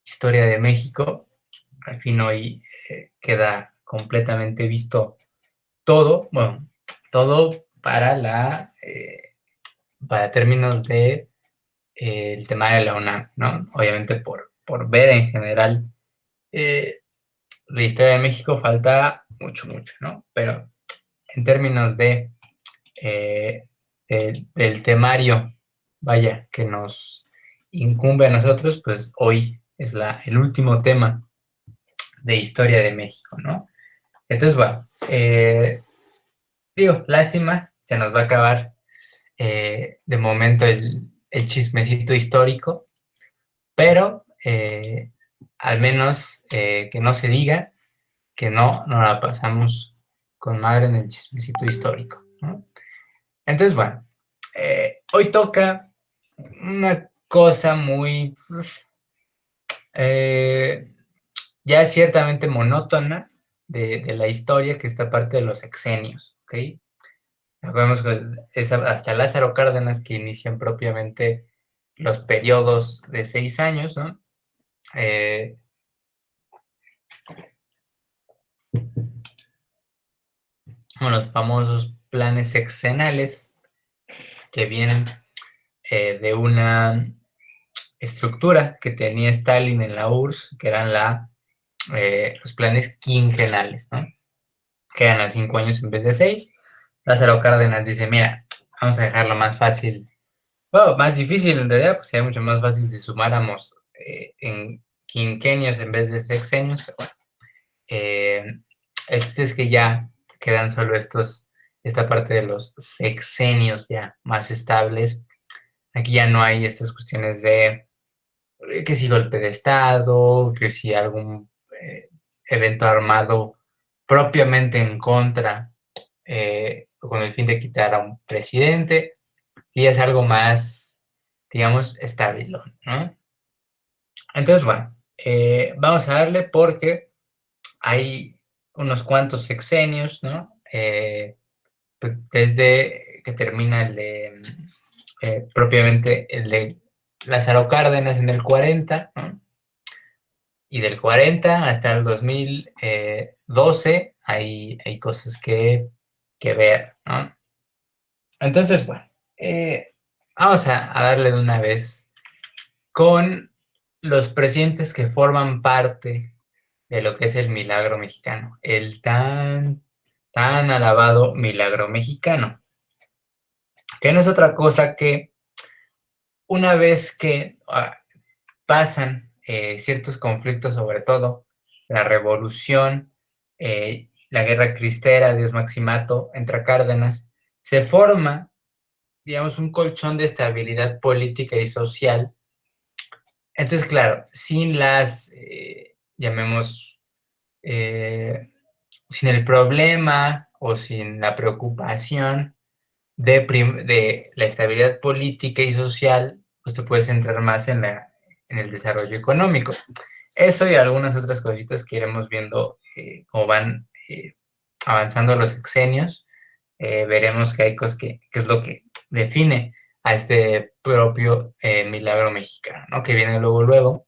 historia de México. Al fin hoy queda completamente visto todo, bueno, todo para términos de el tema de la UNAM, ¿no? Obviamente por ver en general la historia de México falta mucho, ¿no? Pero en términos eh, del temario, vaya, que nos incumbe a nosotros, pues hoy es el último tema de historia de México, ¿no? Entonces, bueno, digo, lástima, se nos va a acabar de momento el chismecito histórico, pero al menos que no se diga que no la pasamos con madre en el chismecito histórico, ¿no? Entonces, bueno, hoy toca una cosa muy, pues, ya ciertamente monótona de la historia, que esta parte de los sexenios, ¿ok? Recordemos que es hasta Lázaro Cárdenas que inician propiamente los periodos de 6 años, ¿no? Los famosos planes sexenales que vienen de una estructura que tenía Stalin en la URSS, que eran los planes quinquenales, ¿no? Que eran a 5 años en vez de 6. Lázaro Cárdenas dice, mira, vamos a dejarlo más fácil, bueno, más difícil en realidad, pues sería mucho más fácil si sumáramos en quinquenios en vez de sexenios, pero bueno, el chiste es que ya quedan solo esta parte de los sexenios ya más estables. Aquí ya no hay estas cuestiones de que si golpe de Estado, que si algún evento armado propiamente en contra con el fin de quitar a un presidente, y es algo más, digamos, estable, ¿no? Entonces, bueno, vamos a darle porque hay unos cuantos sexenios, ¿no? Desde que termina propiamente el de Lázaro Cárdenas en el 40, ¿no? Y del 40 hasta el 2012 hay cosas que ver, ¿no? Entonces, bueno, vamos a darle de una vez con los presidentes que forman parte de lo que es el milagro mexicano, el tan alabado milagro mexicano, que no es otra cosa que una vez que pasan ciertos conflictos, sobre todo la revolución, la guerra cristera, Dios Maximato, entre Cárdenas, se forma, digamos, un colchón de estabilidad política y social. Entonces, claro, sin llamemos, sin el problema o sin la preocupación de la estabilidad política y social, pues te puedes centrar más en el desarrollo económico. Eso y algunas otras cositas que iremos viendo cómo van avanzando los sexenios. Veremos que hay cosas que es lo que define a este propio milagro mexicano, ¿no? Que viene luego,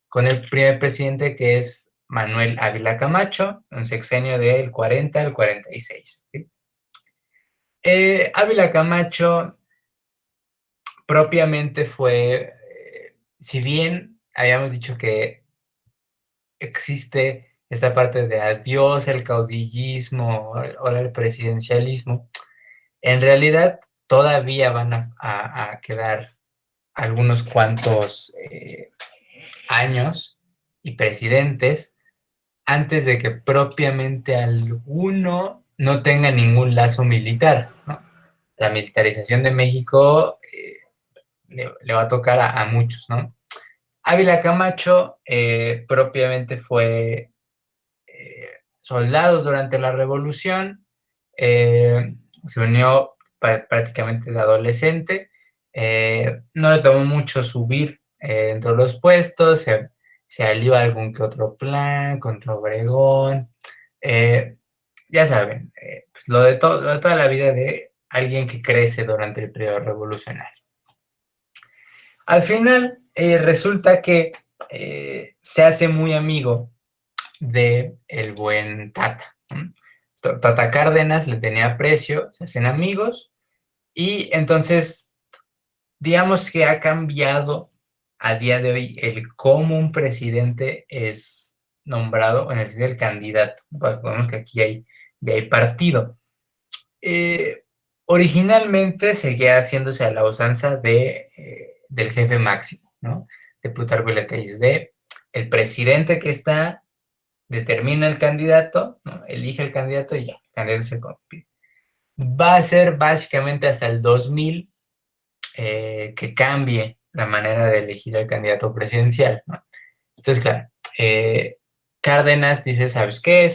con el primer presidente que es Manuel Ávila Camacho, un sexenio del 40 al 46. ¿Sí? Ávila Camacho propiamente fue, si bien habíamos dicho que existe esta parte de adiós el caudillismo o el presidencialismo, en realidad todavía van a quedar algunos cuantos años y presidentes antes de que propiamente alguno no tenga ningún lazo militar, ¿no? La militarización de México le va a tocar a muchos, ¿no? Ávila Camacho propiamente fue soldado durante la revolución, se unió prácticamente de adolescente, no le tomó mucho subir dentro de los puestos, se alió a algún que otro plan contra Obregón, ya saben, pues lo de toda la vida de alguien que crece durante el periodo revolucionario. Al final resulta que se hace muy amigo de el buen Tata. Tata Cárdenas le tenía aprecio, se hacen amigos y entonces digamos que ha cambiado a día de hoy el cómo un presidente es nombrado, en el sentido del candidato. Vemos que aquí hay partido. Originalmente seguía haciéndose a la usanza del jefe máximo, ¿no? De Plutarco Elías de el presidente que está, determina el candidato, ¿no? Elige el candidato y ya, el candidato se compite. Va a ser básicamente hasta el 2000 que cambie la manera de elegir al candidato presidencial, ¿no? Entonces, claro, Cárdenas dice, ¿sabes qué?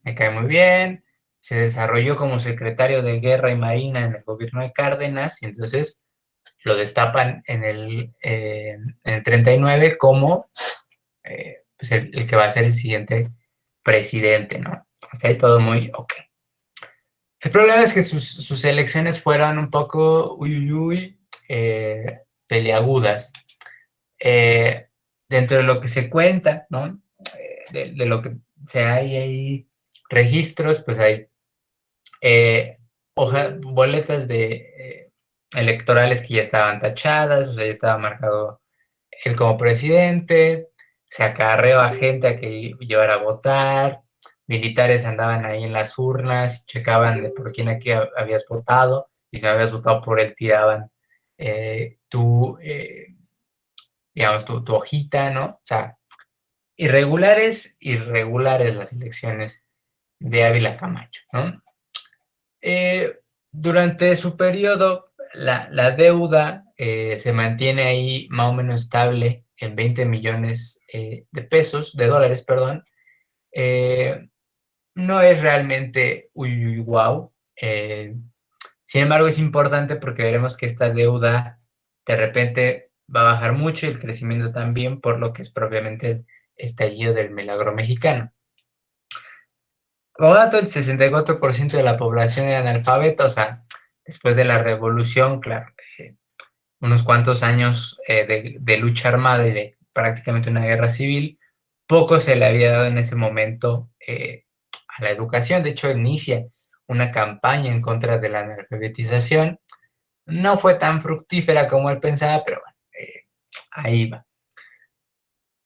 Me cae muy bien, se desarrolló como secretario de Guerra y Marina en el gobierno de Cárdenas y entonces lo destapan en el 39 como pues el que va a ser el siguiente presidente, ¿no? Hasta ahí todo muy ok. El problema es que sus elecciones fueron un poco peleagudas. Dentro de lo que se cuenta, ¿no? De lo que hay ahí registros, pues hay boletas electorales que ya estaban tachadas, o sea, ya estaba marcado él como presidente, se acarreó a gente a que llevara a votar, militares andaban ahí en las urnas, checaban de por quién aquí habías votado, y si no habías votado por él, tiraban digamos, tu hojita, ¿no? O sea, irregulares las elecciones de Ávila Camacho, ¿no? Durante su periodo, la deuda se mantiene ahí más o menos estable en 20 millones de dólares, perdón. No es realmente wow. Sin embargo, es importante porque veremos que esta deuda de repente va a bajar mucho y el crecimiento también, por lo que es propiamente el estallido del milagro mexicano. Como dato, el 64% de la población era analfabeta, o sea, después de la revolución, claro, unos cuantos años de lucha armada y de prácticamente una guerra civil, poco se le había dado en ese momento a la educación. De hecho, inicia una campaña en contra de la analfabetización. No fue tan fructífera como él pensaba, pero bueno, ahí va.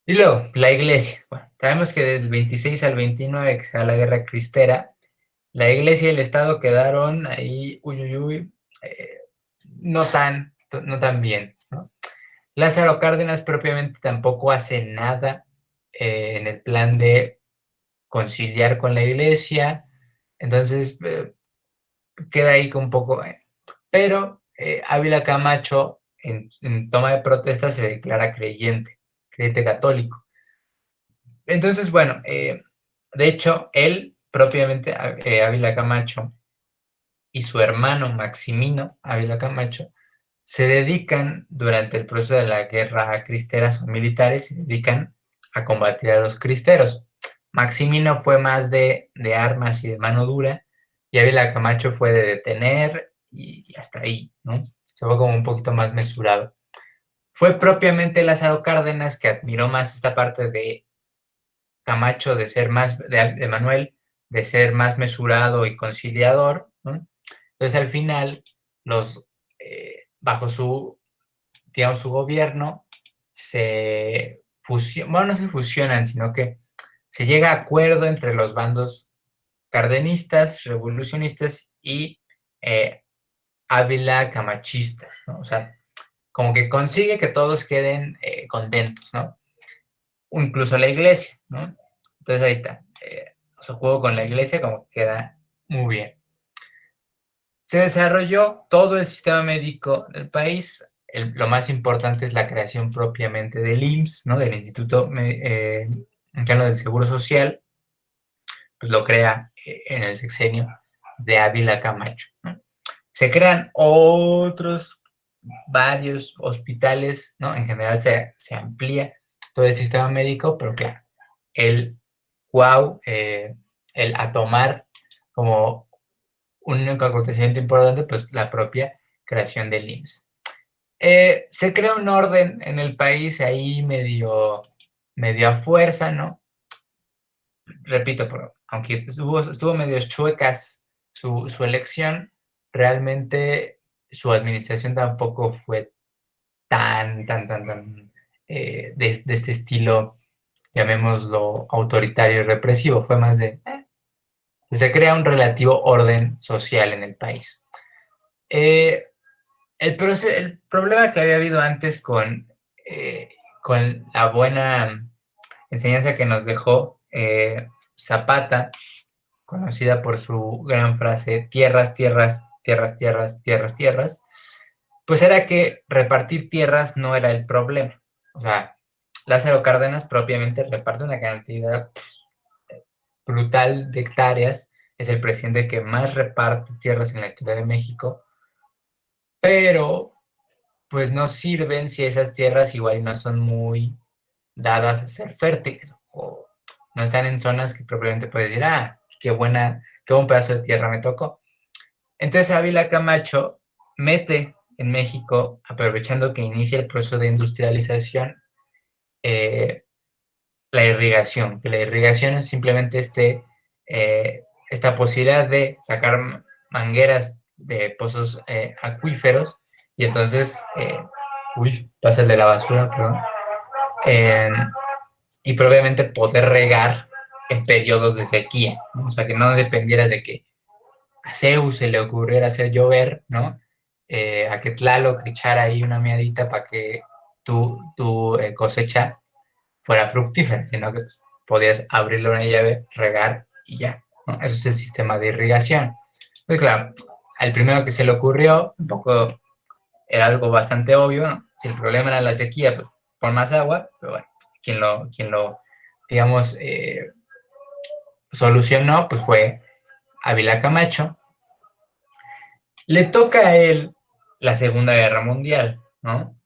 Y luego, la iglesia. Bueno, sabemos que del 26 al 29, que se da la guerra cristera, la iglesia y el Estado quedaron ahí, no tan bien, ¿no? Lázaro Cárdenas propiamente tampoco hace nada en el plan de conciliar con la iglesia, entonces queda ahí con un poco, pero Ávila Camacho en toma de protesta se declara creyente católico. Entonces, bueno, de hecho, él propiamente, Ávila Camacho, y su hermano Maximino Ávila Camacho, se dedican durante el proceso de la guerra cristera, son militares, se dedican a combatir a los cristeros. Maximino fue más de armas y de mano dura, y Ávila Camacho fue de detener y hasta ahí, ¿no? Se fue como un poquito más mesurado. Fue propiamente Lázaro Cárdenas que admiró más esta parte de Camacho, de ser más, de Manuel, de ser más mesurado y conciliador, ¿no? Entonces al final, bajo digamos, su gobierno, no se fusionan, sino que se llega a acuerdo entre los bandos cardenistas, revolucionistas y Ávila camachistas, ¿no? O sea, como que consigue que todos queden contentos, ¿no? Incluso la iglesia, ¿no? Entonces ahí está. Su juego con la iglesia como que queda muy bien. Se desarrolló todo el sistema médico del país. Lo más importante es la creación propiamente del IMSS, ¿no? Del Instituto Mexicano del Seguro Social. Pues lo crea en el sexenio de Ávila Camacho, ¿no? Se crean varios hospitales, ¿no? En general se amplía todo el sistema médico, pero claro, el a tomar como un único acontecimiento importante, pues la propia creación del IMSS. Se crea un orden en el país ahí medio me dio a fuerza, ¿no? Repito, aunque estuvo medio chuecas su elección, realmente su administración tampoco fue tan de este estilo, llamémoslo autoritario y represivo, fue más de, se crea un relativo orden social en el país. El problema que había habido antes con la buena enseñanza que nos dejó Zapata, conocida por su gran frase, tierras, tierras, tierras, tierras, tierras, tierras, pues era que repartir tierras no era el problema. O sea, Lázaro Cárdenas propiamente reparte una cantidad brutal de hectáreas, es el presidente que más reparte tierras en la historia de México, pero pues no sirven si esas tierras igual no son muy dadas a ser fértiles o no están en zonas que probablemente puedes decir, qué buen pedazo de tierra me tocó. Entonces Ávila Camacho mete en México, aprovechando que inicia el proceso de industrialización, la irrigación, que la irrigación es simplemente esta posibilidad de sacar mangueras de pozos acuíferos y entonces, pasa el de la basura, perdón, y probablemente poder regar en periodos de sequía, ¿no? O sea, que no dependieras de que a Zeus se le ocurriera hacer llover, ¿no? A que Tlaloc echara ahí una miadita para que tu cosecha fuera fructífera, sino que podías abrirle una llave, regar y ya, ¿no? Eso es el sistema de irrigación. Pues claro, al primero que se le ocurrió, un poco era algo bastante obvio, ¿no? Si el problema era la sequía, pues pon más agua, pero bueno, quien lo digamos, solucionó, pues fue Ávila Camacho. Le toca a él la Segunda Guerra Mundial, ¿no?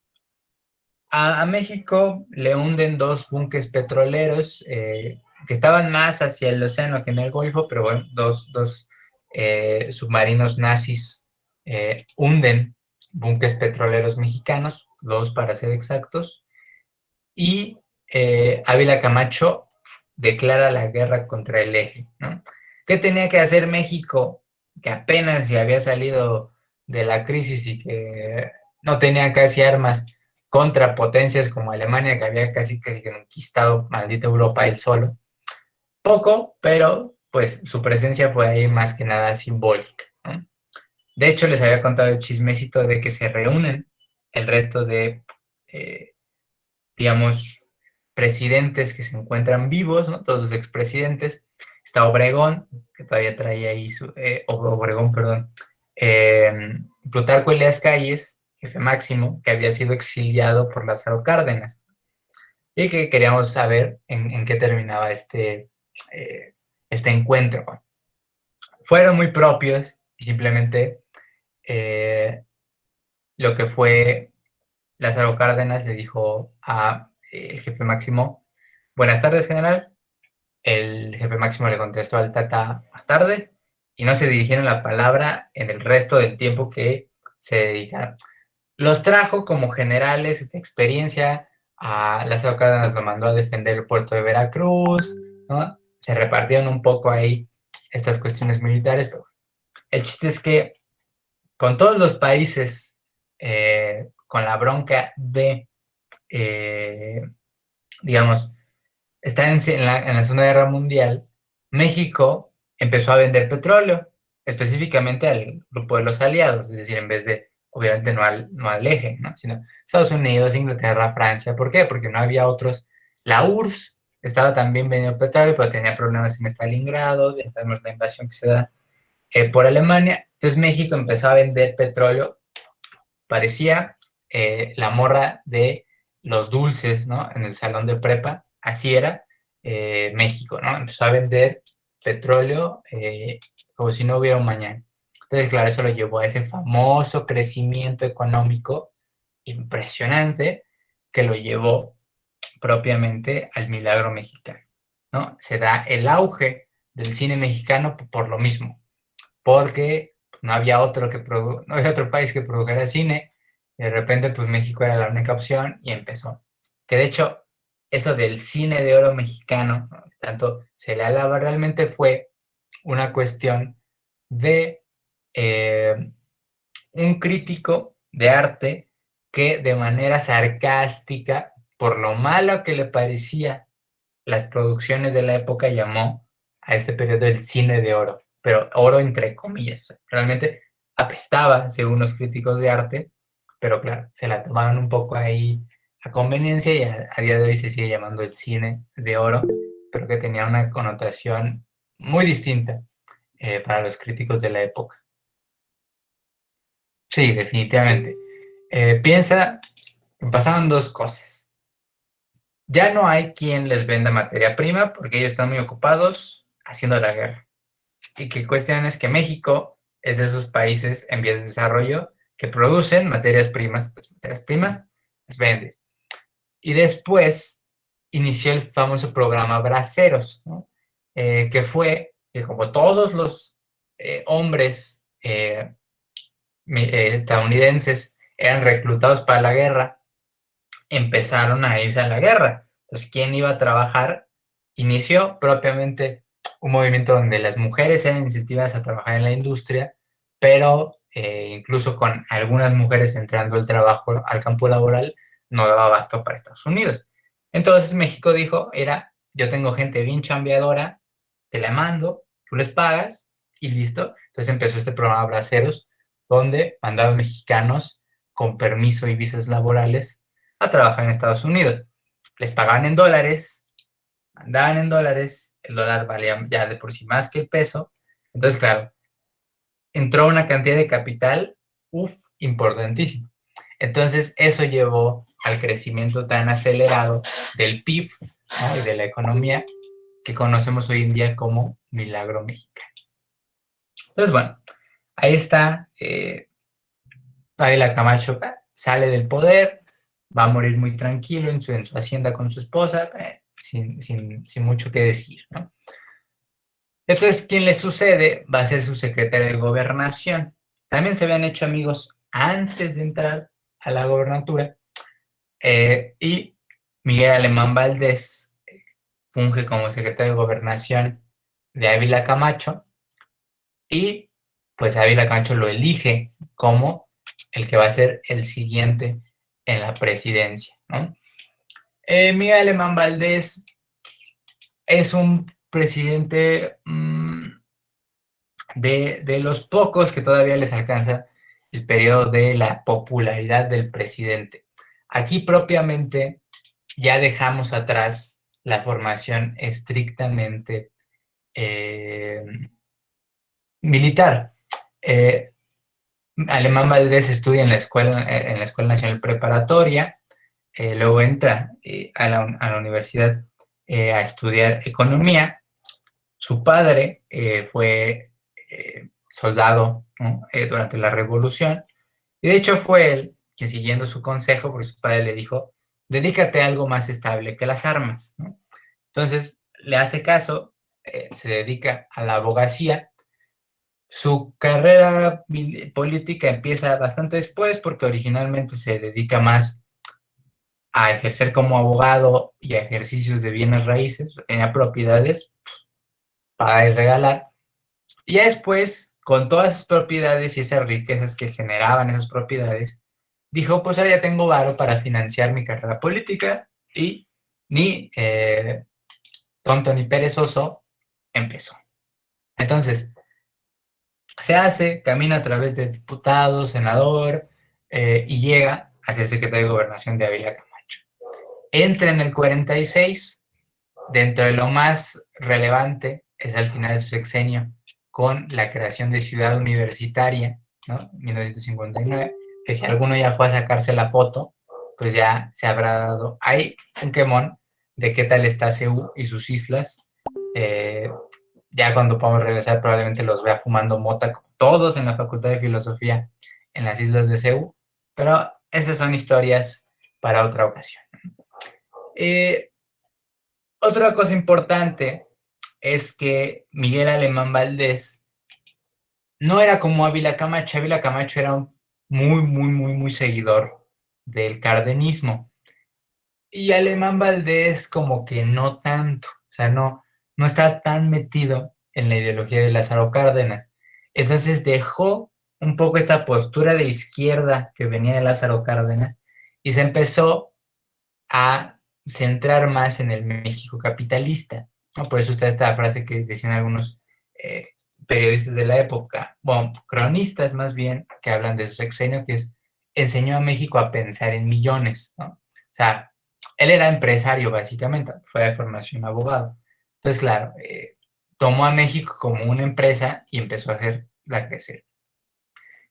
A México le hunden dos buques petroleros que estaban más hacia el océano que en el Golfo, pero bueno, dos submarinos nazis hunden buques petroleros mexicanos, dos para ser exactos, y Ávila Camacho declara la guerra contra el eje, ¿no? ¿Qué tenía que hacer México, que apenas se había salido de la crisis y que no tenía casi armas contra potencias como Alemania, que había casi conquistado maldita Europa él solo? Poco, pero pues su presencia fue ahí más que nada simbólica, ¿no? De hecho, les había contado el chismecito de que se reúnen el resto de, digamos, presidentes que se encuentran vivos, ¿no? Todos los expresidentes. Está Obregón, que todavía trae ahí Obregón, perdón. Plutarco Elías Calles, jefe máximo, que había sido exiliado por Lázaro Cárdenas. Y que queríamos saber en qué terminaba este encuentro. Fueron muy propios y simplemente lo que fue Lázaro Cárdenas le dijo a el jefe máximo, buenas tardes, general. El jefe máximo le contestó al Tata, buenas tardes, y no se dirigieron la palabra en el resto del tiempo que se dedicaron. Los trajo como generales de experiencia, a Lázaro Cárdenas lo mandó a defender el puerto de Veracruz, ¿no? Se repartieron un poco ahí estas cuestiones militares, pero el chiste es que con todos los países, con la bronca de, digamos, está en la Segunda Guerra Mundial, México empezó a vender petróleo, específicamente al grupo de los aliados, es decir, en vez de, obviamente, no al eje, ¿no? Sino Estados Unidos, Inglaterra, Francia. ¿Por qué? Porque no había otros. La URSS estaba también vendiendo petróleo, pero tenía problemas en Stalingrado, ya sabemos la invasión que se da por Alemania. Entonces México empezó a vender petróleo, parecía la morra de los dulces, ¿no? En el salón de prepa, así era México, ¿no? Empezó a vender petróleo como si no hubiera un mañana. Entonces, claro, eso lo llevó a ese famoso crecimiento económico impresionante que lo llevó propiamente al milagro mexicano, ¿no? Se da el auge del cine mexicano por lo mismo, porque no había no había otro país que produjera cine, y de repente pues México era la única opción y empezó. Que de hecho eso del cine de oro mexicano, ¿no? Tanto se le alaba, realmente fue una cuestión de un crítico de arte que de manera sarcástica, por lo malo que le parecía las producciones de la época, llamó a este periodo el cine de oro, pero oro entre comillas. O sea, realmente apestaba, según los críticos de arte, pero claro, se la tomaban un poco ahí a conveniencia y a día de hoy se sigue llamando el cine de oro, pero que tenía una connotación muy distinta para los críticos de la época. Sí, definitivamente. Piensa que pasaban dos cosas. Ya no hay quien les venda materia prima porque ellos están muy ocupados haciendo la guerra. Y que cuestión es que México es de esos países en vías de desarrollo que producen materias primas, pues materias primas las venden. Y después inició el famoso programa Braceros, ¿no? Que fue que como todos los hombres estadounidenses eran reclutados para la guerra, empezaron a irse a la guerra. Entonces, ¿quién iba a trabajar? Inició propiamente un movimiento donde las mujeres eran incentivadas a trabajar en la industria, pero incluso con algunas mujeres entrando al trabajo, al campo laboral, no daba abasto para Estados Unidos. Entonces México dijo, yo tengo gente bien chambeadora, te la mando, tú les pagas y listo. Entonces empezó este programa Braceros, donde mandaban mexicanos con permiso y visas laborales a trabajar en Estados Unidos. Les pagaban en dólares, mandaban en dólares, el dólar valía ya de por sí más que el peso. Entonces, claro, entró una cantidad de capital, importantísima. Entonces, eso llevó al crecimiento tan acelerado del PIB, ¿no? Y de la economía que conocemos hoy en día como milagro mexicano. Entonces, bueno, ahí está. Ávila Camacho sale del poder, va a morir muy tranquilo en su hacienda con su esposa, sin mucho que decir, ¿no? Entonces, quien le sucede va a ser su secretario de Gobernación. También se habían hecho amigos antes de entrar a la gobernatura, y Miguel Alemán Valdés funge como secretario de Gobernación de Ávila Camacho, y pues Ávila Camacho lo elige como el que va a ser el siguiente en la presidencia, ¿no? Miguel Alemán Valdés es un presidente de los pocos que todavía les alcanza el periodo de la popularidad del presidente. Aquí propiamente ya dejamos atrás la formación estrictamente militar. Alemán Valdés estudia en la Escuela Nacional Preparatoria, luego entra a la universidad a estudiar economía. Su padre fue soldado, ¿no? Durante la Revolución, y de hecho fue él quien, siguiendo su consejo, porque su padre le dijo, dedícate a algo más estable que las armas, ¿no? Entonces le hace caso, se dedica a la abogacía. Su carrera política empieza bastante después porque originalmente se dedica más a ejercer como abogado y a ejercicios de bienes raíces, tenía propiedades para regalar. Y ya después, con todas esas propiedades y esas riquezas que generaban esas propiedades, dijo, pues ahora ya tengo varo para financiar mi carrera política, y ni tonto ni perezoso empezó. Entonces, se hace, camina a través de diputado, senador, y llega a ser secretario de Gobernación de Ávila Camacho. Entra en el 46, dentro de lo más relevante es al final de su sexenio, con la creación de Ciudad Universitaria, ¿no? 1959, que si alguno ya fue a sacarse la foto, pues ya se habrá dado ahí un quemón de qué tal está CEU y sus islas. Ya cuando podamos regresar probablemente los vea fumando mota, todos en la Facultad de Filosofía en las islas de CEU, pero esas son historias para otra ocasión. Otra cosa importante es que Miguel Alemán Valdés no era como Ávila Camacho. Ávila Camacho era un muy, muy, muy, muy seguidor del cardenismo. Y Alemán Valdés como que no tanto, o sea, no está tan metido en la ideología de Lázaro Cárdenas. Entonces dejó un poco esta postura de izquierda que venía de Lázaro Cárdenas y se empezó a centrar más en el México capitalista, ¿no? Por eso está esta frase que decían algunos eh, periodistas de la época, bueno, cronistas más bien, que hablan de su sexenio, que es, enseñó a México a pensar en millones, ¿no? O sea, él era empresario básicamente, fue de formación abogado. Entonces, claro, tomó a México como una empresa y empezó a hacerla crecer.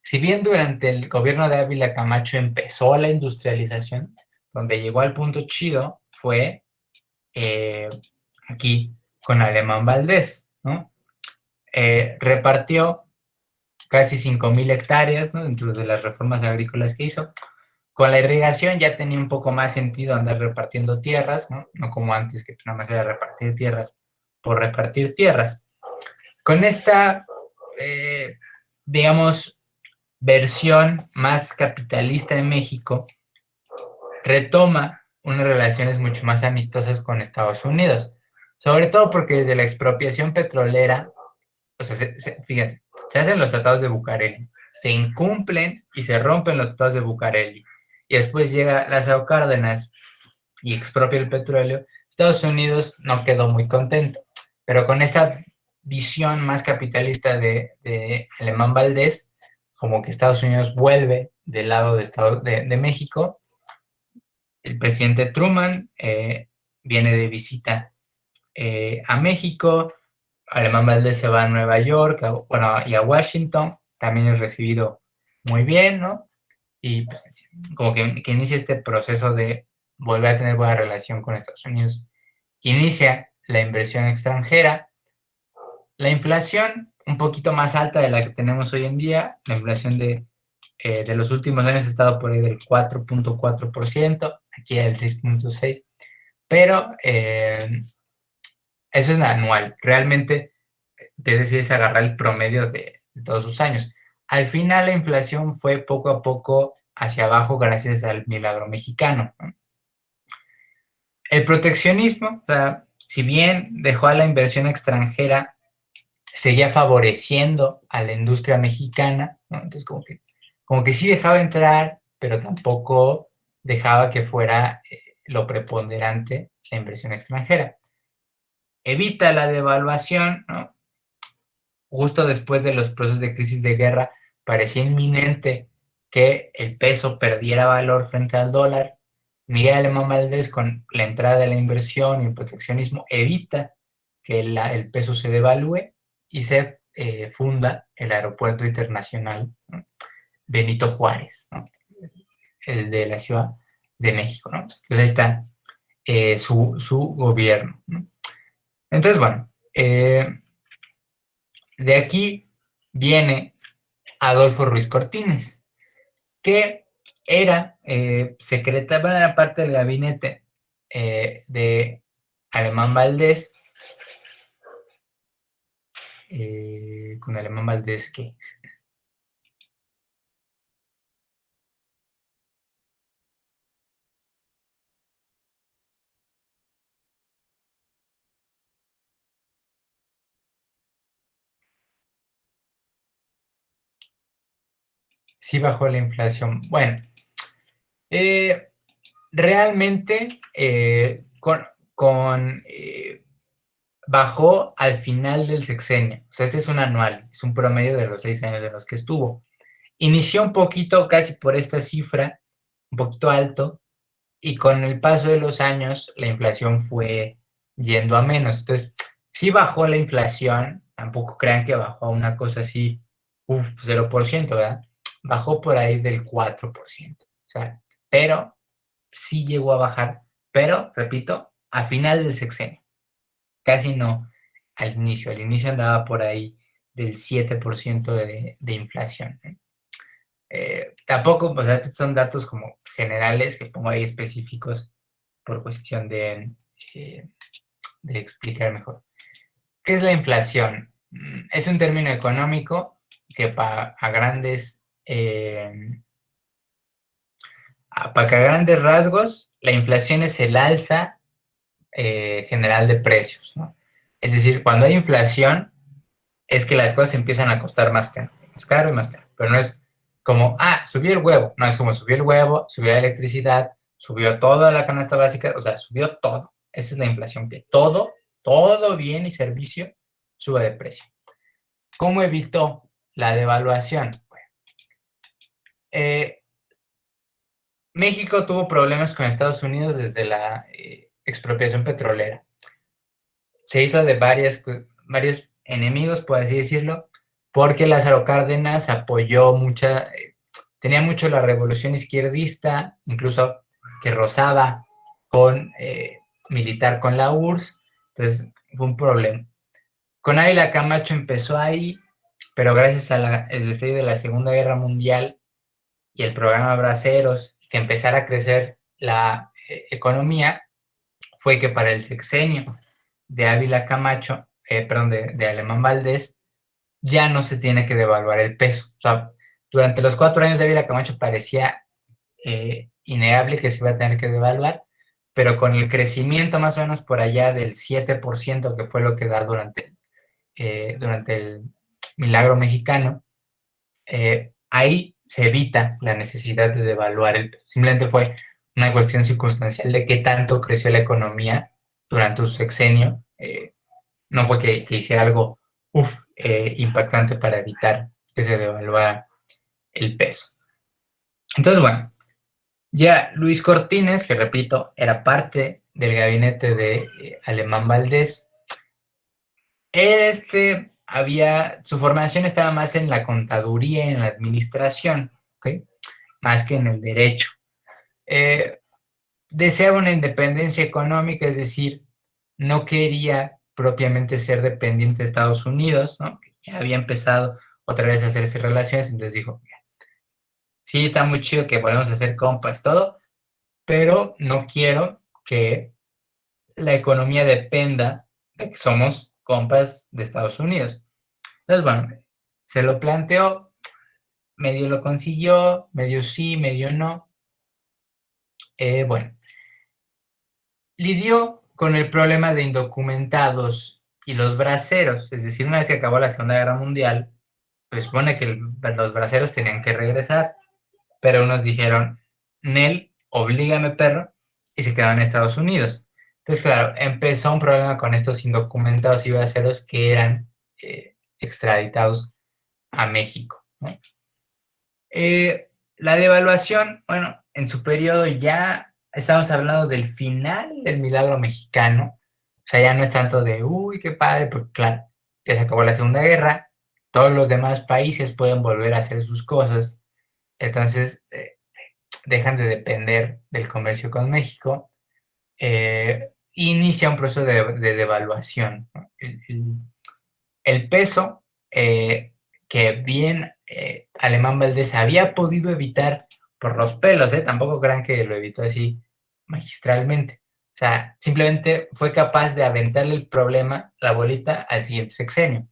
Si bien durante el gobierno de Ávila Camacho empezó la industrialización, donde llegó al punto chido fue eh, aquí con Alemán Valdés, ¿no? Repartió casi 5,000 hectáreas, ¿no? Dentro de las reformas agrícolas que hizo. Con la irrigación ya tenía un poco más sentido andar repartiendo tierras, ¿no? No como antes, que nada más era repartir tierras por repartir tierras. Con esta, eh, digamos, versión más capitalista de México, retoma unas relaciones mucho más amistosas con Estados Unidos, sobre todo porque desde la expropiación petrolera, o sea, fíjense, se hacen los tratados de Bucareli, se incumplen y se rompen los tratados de Bucareli, y después llega Lázaro Cárdenas y expropia el petróleo. Estados Unidos no quedó muy contento, pero con esta visión más capitalista de Alemán Valdés, como que Estados Unidos vuelve del lado de México. El presidente Truman viene de visita a México, Alemán Valdés se va a Nueva York, bueno, y a Washington, también es recibido muy bien, ¿no? Y pues como que inicia este proceso de volver a tener buena relación con Estados Unidos. Inicia la inversión extranjera, la inflación un poquito más alta de la que tenemos hoy en día, la inflación de los últimos años ha estado por ahí del 4.4%, aquí el 6.6%, pero eso es anual. Realmente te decides agarrar el promedio de todos sus años. Al final la inflación fue poco a poco hacia abajo gracias al milagro mexicano, ¿no? El proteccionismo, o sea, si bien dejó a la inversión extranjera, seguía favoreciendo a la industria mexicana, ¿no? Entonces como que sí dejaba entrar, pero tampoco dejaba que fuera lo preponderante la inversión extranjera. Evita la devaluación, ¿no? Justo después de los procesos de crisis de guerra, parecía inminente que el peso perdiera valor frente al dólar. Miguel Alemán Valdés, con la entrada de la inversión y el proteccionismo, evita que el peso se devalúe y se funda el Aeropuerto Internacional, ¿no? Benito Juárez, ¿no? El de la Ciudad de México, ¿no? Entonces ahí está su gobierno, ¿no? Entonces, bueno, de aquí viene Adolfo Ruiz Cortines, que era secretario, era parte del gabinete de Alemán Valdés, con Alemán Valdés que sí bajó la inflación. Bueno, eh, realmente bajó al final del sexenio. O sea, este es un anual, es un promedio de los 6 años en los que estuvo. Inició un poquito casi por esta cifra, un poquito alto, y con el paso de los años la inflación fue yendo a menos. Entonces, sí bajó la inflación, tampoco crean que bajó a una cosa así, 0%, ¿verdad? Bajó por ahí del 4%. O sea, pero sí llegó a bajar, pero, repito, a final del sexenio. Casi no al inicio. Al inicio andaba por ahí del 7% de inflación. Tampoco, o sea, son datos como generales que pongo ahí específicos por cuestión eh, de explicar mejor. ¿Qué es la inflación? Es un término económico que a grandes para que a grandes rasgos, la inflación es el alza general de precios, ¿no? Es decir, cuando hay inflación, es que las cosas empiezan a costar más caro, más caro y más caro. Pero no es como, subió el huevo. No, es como subió el huevo, subió la electricidad, subió toda la canasta básica, o sea, subió todo. Esa es la inflación, que todo bien y servicio sube de precio. ¿Cómo evitó la devaluación? Bueno, México tuvo problemas con Estados Unidos desde la expropiación petrolera. Se hizo de varios enemigos, por así decirlo, porque Lázaro Cárdenas apoyó tenía mucho la revolución izquierdista, incluso que rozaba con militar con la URSS, entonces fue un problema. Con Ávila Camacho empezó ahí, pero gracias al estallido de la Segunda Guerra Mundial y el programa Braceros, que empezara a crecer la economía, fue que para el sexenio de Ávila Camacho, perdón, de Alemán Valdés, ya no se tiene que devaluar el peso. O sea, durante los 4 años de Ávila Camacho parecía innegable que se iba a tener que devaluar, pero con el crecimiento más o menos por allá del 7%, que fue lo que da durante el milagro mexicano, ahí se evita la necesidad de devaluar el peso. Simplemente fue una cuestión circunstancial de qué tanto creció la economía durante su sexenio. No fue que hiciera algo impactante para evitar que se devaluara el peso. Entonces, bueno, ya Luis Cortines, que repito, era parte del gabinete de Alemán Valdés, su formación estaba más en la contaduría, en la administración, ¿okay? Más que en el derecho. Deseaba una independencia económica, es decir, no quería propiamente ser dependiente de Estados Unidos, ¿no? Ya había empezado otra vez a hacerse relaciones, entonces dijo, sí, está muy chido que volvemos a hacer compas, todo, pero no quiero que la economía dependa de que somos compas de Estados Unidos. Entonces, bueno, se lo planteó, medio lo consiguió, medio sí, medio no. Bueno, lidió con el problema de indocumentados y los braceros, es decir, una vez que acabó la Segunda Guerra Mundial, pues supone que los braceros tenían que regresar, pero unos dijeron, Nel, oblígame perro, y se quedaron en Estados Unidos. Entonces, claro, empezó un problema con estos indocumentados y braceros que eran extraditados a México, ¿no? La devaluación, bueno, en su periodo ya estamos hablando del final del milagro mexicano, o sea, ya no es tanto de, uy, qué padre, porque claro, ya se acabó la Segunda Guerra, todos los demás países pueden volver a hacer sus cosas, entonces dejan de depender del comercio con México, inicia un proceso de devaluación, ¿no? El peso, que bien Alemán Valdés había podido evitar por los pelos, tampoco crean que lo evitó así magistralmente. O sea, simplemente fue capaz de aventarle el problema, la bolita, al siguiente sexenio.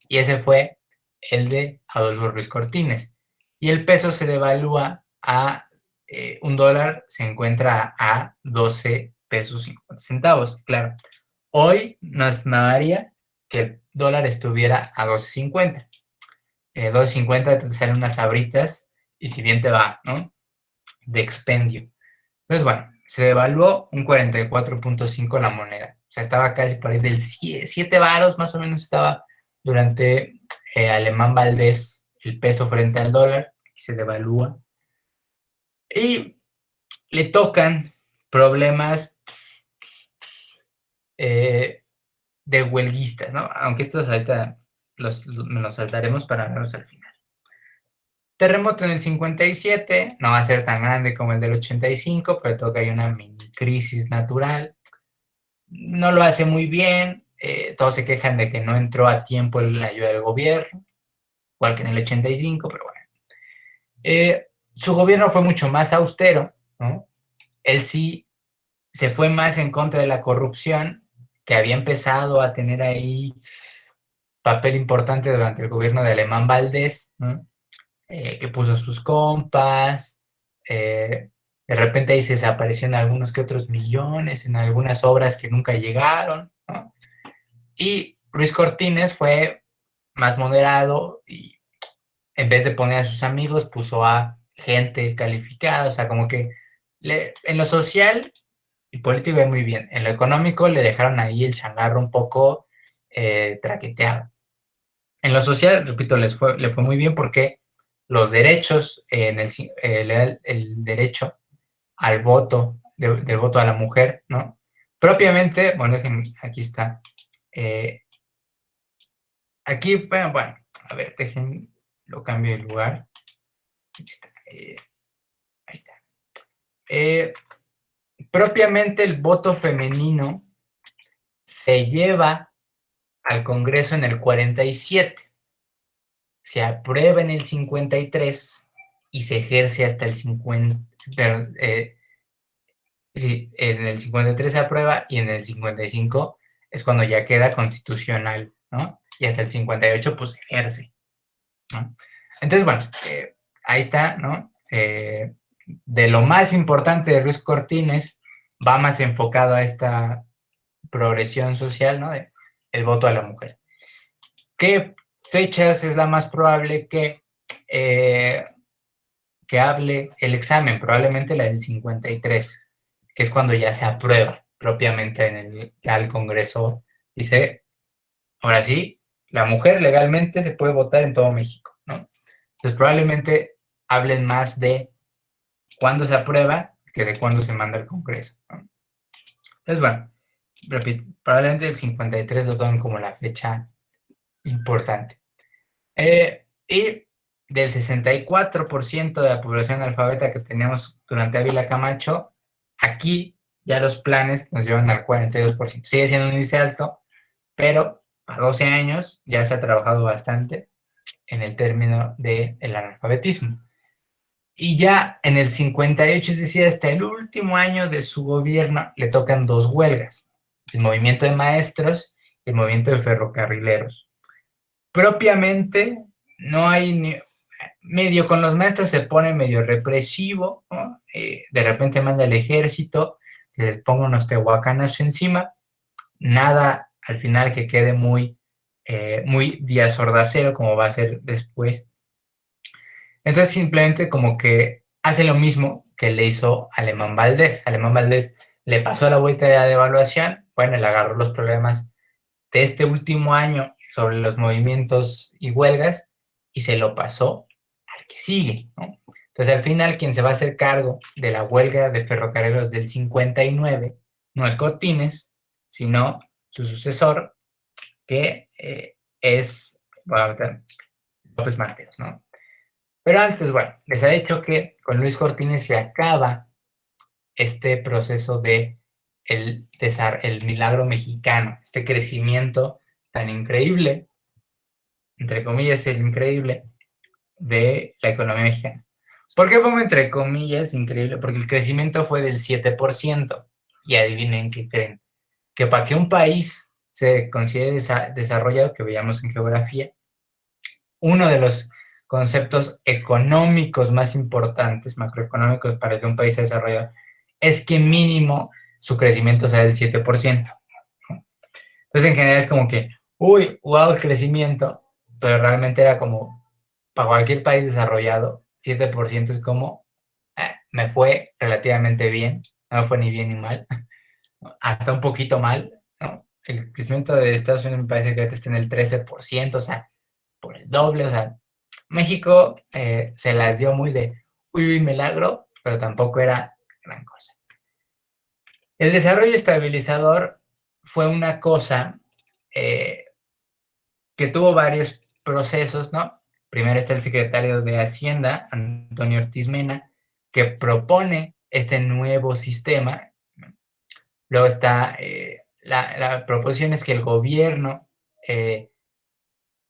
Y ese fue el de Adolfo Ruiz Cortines. Y el peso se devalúa a $1, se encuentra a 12 pesos 50 centavos. Claro, hoy nos daría que el dólar estuviera a 12.50. 2.50 te salen unas sabritas y si bien te va, ¿no? De expendio. Entonces, bueno, se devaluó un 44.5 la moneda. O sea, estaba casi por ahí del 7 varos, más o menos estaba durante Alemán Valdés el peso frente al dólar, y se devalúa. Y le tocan problemas de huelguistas, ¿no? Aunque estos ahorita me los saltaremos para verlos al final. Terremoto en el 57, no va a ser tan grande como el del 85, pero toca hay una mini crisis natural. No lo hace muy bien, todos se quejan de que no entró a tiempo la ayuda del gobierno, igual que en el 85, pero bueno. Su gobierno fue mucho más austero, ¿no? Él sí se fue más en contra de la corrupción, que había empezado a tener ahí papel importante durante el gobierno de Alemán Valdés, ¿no? Que puso sus compas, De repente ahí se desaparecieron algunos que otros millones en algunas obras que nunca llegaron, ¿no? Y Ruiz Cortines fue más moderado y en vez de poner a sus amigos, puso a gente calificada, o sea, como que en lo social y político iba muy bien. En lo económico le dejaron ahí el changarro un poco traqueteado. En lo social, repito, le fue muy bien porque los derechos, el derecho al voto, del voto a la mujer, ¿no? Propiamente, bueno, aquí está. Aquí, bueno, a ver, lo cambio de lugar. Aquí está. Ahí está. Propiamente el voto femenino se lleva al Congreso en el 47, se aprueba en el 53 y se ejerce hasta el 50, sí, en el 53 se aprueba y en el 55 es cuando ya queda constitucional, ¿no? Y hasta el 58 pues se ejerce, ¿no? Entonces, bueno, ahí está, ¿no? De lo más importante de Ruiz Cortines va más enfocado a esta progresión social, ¿no? El voto a la mujer. ¿Qué fechas es la más probable que hable el examen? Probablemente la del 53, que es cuando ya se aprueba propiamente ya el Congreso. Dice, ahora sí, la mujer legalmente se puede votar en todo México, ¿no? Entonces probablemente hablen más de cuándo se aprueba que de cuándo se manda al Congreso, ¿no? Entonces, bueno, repito, probablemente el 53 lo tomen como la fecha importante. Y del 64% de la población analfabeta que teníamos durante Ávila Camacho, aquí ya los planes nos llevan al 42%. Sigue siendo un índice alto, pero a 12 años ya se ha trabajado bastante en el término del analfabetismo. Y ya en el 58, es decir, hasta el último año de su gobierno, le tocan 2 huelgas, el movimiento de maestros y el movimiento de ferrocarrileros. Propiamente no hay medio con los maestros se pone medio represivo, ¿no? De repente manda el ejército, que les ponga unos tehuacanas encima, nada al final que quede muy Díaz Ordacero, como va a ser después. Entonces simplemente como que hace lo mismo que le hizo Alemán Valdés. Alemán Valdés le pasó la vuelta de la devaluación, bueno, le agarró los problemas de este último año sobre los movimientos y huelgas y se lo pasó al que sigue, ¿no? Entonces, al final, quien se va a hacer cargo de la huelga de ferrocarriles del 59 no es Cortines, sino su sucesor, que es López Mateos, ¿no? Pero antes, bueno, les ha dicho que con Luis Cortines se acaba este proceso de el milagro mexicano, este crecimiento tan increíble, entre comillas, el increíble, de la economía mexicana. ¿Por qué pongo entre comillas increíble? Porque el crecimiento fue del 7%. Y adivinen qué creen. Que para que un país se considere desarrollado, que veíamos en geografía, uno de los conceptos económicos más importantes, macroeconómicos, para que un país se desarrolle, es que mínimo su crecimiento sea del 7%. Entonces, en general es como que, uy, wow, el crecimiento, pero realmente era como, para cualquier país desarrollado, 7% es como, me fue relativamente bien, no fue ni bien ni mal, hasta un poquito mal, ¿no? El crecimiento de Estados Unidos me parece que ahorita está en el 13%, o sea, por el doble, o sea, México se las dio muy de, uy, milagro, pero tampoco era gran cosa. El desarrollo estabilizador fue una cosa que tuvo varios procesos, ¿no? Primero está el secretario de Hacienda, Antonio Ortiz Mena, que propone este nuevo sistema. Luego está la proposición es que el gobierno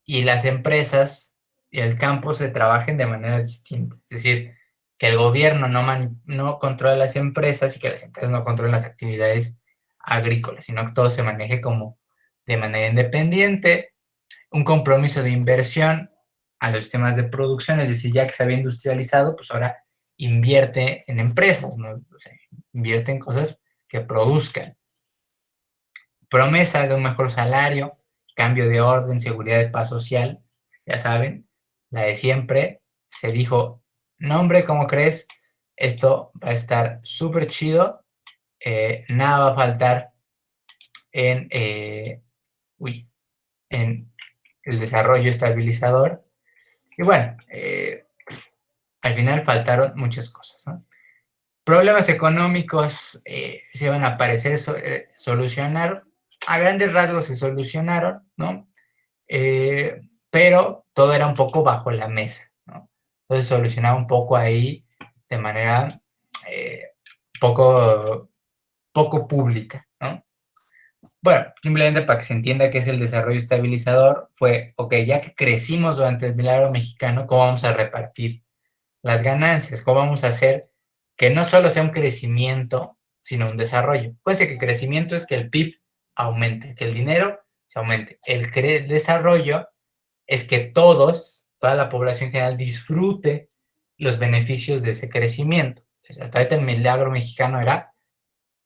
y las empresas y el campo se trabajen de manera distinta. Es decir, que el gobierno no controle las empresas y que las empresas no controlen las actividades agrícolas, sino que todo se maneje como de manera independiente, un compromiso de inversión a los sistemas de producción, es decir, ya que se había industrializado, pues ahora invierte en empresas, ¿no? O sea, invierte en cosas que produzcan. Promesa de un mejor salario, cambio de orden, seguridad de paz social, ya saben, la de siempre. Se dijo, no hombre, ¿cómo crees? Esto va a estar súper chido, nada va a faltar en, en el desarrollo estabilizador. Y bueno, al final faltaron muchas cosas, ¿no? Problemas económicos se iban a aparecer, solucionar, a grandes rasgos se solucionaron, ¿no? Pero todo era un poco bajo la mesa, ¿no? Entonces solucionaba un poco ahí de manera poco pública, ¿no? Bueno, simplemente para que se entienda qué es el desarrollo estabilizador, fue, ok, ya que crecimos durante el milagro mexicano, ¿cómo vamos a repartir las ganancias? ¿Cómo vamos a hacer que no solo sea un crecimiento, sino un desarrollo? Puede ser que el crecimiento es que el PIB aumente, que el dinero se aumente. El desarrollo es que toda la población general disfrute los beneficios de ese crecimiento. Hasta ahorita el milagro mexicano era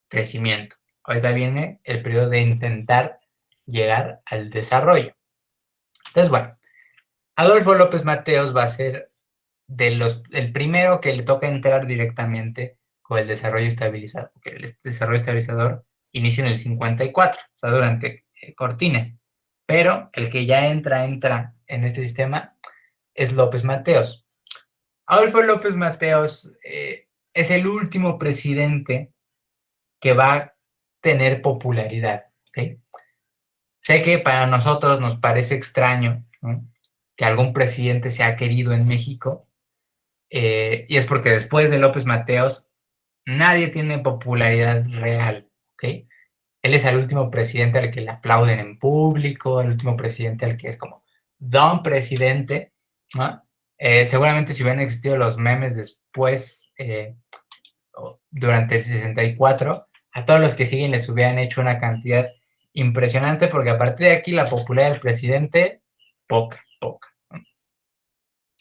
crecimiento. Ahorita viene el periodo de intentar llegar al desarrollo. Entonces, bueno, Adolfo López Mateos va a ser el primero que le toca entrar directamente con el desarrollo estabilizador, porque el desarrollo estabilizador inicia en el 54, o sea, durante Cortines. Pero el que ya entra en este sistema es López Mateos. Adolfo López Mateos es el último presidente que va a tener popularidad. ¿Okay? Sé que para nosotros nos parece extraño, ¿no?, que algún presidente sea querido en México, y es porque después de López Mateos nadie tiene popularidad real. ¿Okay? Él es el último presidente al que le aplauden en público, el último presidente al que es como don presidente, ¿no? Seguramente si hubieran existido los memes después, durante el 64, a todos los que siguen les hubieran hecho una cantidad impresionante, porque a partir de aquí la popularidad del presidente, poca.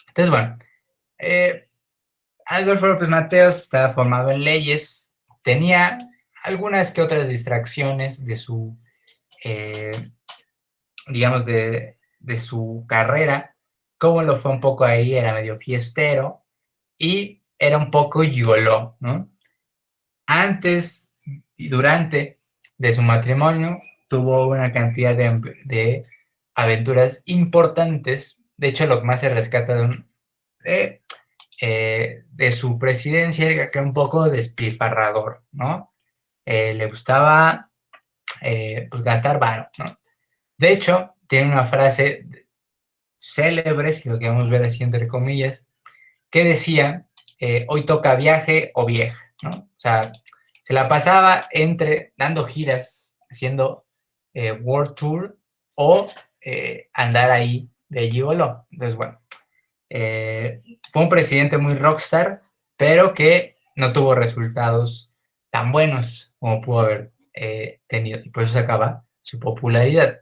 Entonces, bueno, Adolfo López Mateos estaba formado en leyes, tenía algunas que otras distracciones de su, digamos, de su carrera, como lo fue un poco ahí, era medio fiestero y era un poco yoló, ¿no? Antes y durante de su matrimonio tuvo una cantidad de aventuras importantes. De hecho, lo que más se rescata de su presidencia era que era un poco despilfarrador, ¿no? Le gustaba pues gastar varo, ¿no? De hecho, tiene una frase célebre, si lo queremos ver así entre comillas, que decía, hoy toca viaje o vieja, ¿no? O sea, se la pasaba dando giras, haciendo World Tour o andar ahí de gigoló. Entonces, bueno, fue un presidente muy rockstar, pero que no tuvo resultados tan buenos como pudo haber tenido, y por eso se acaba su popularidad.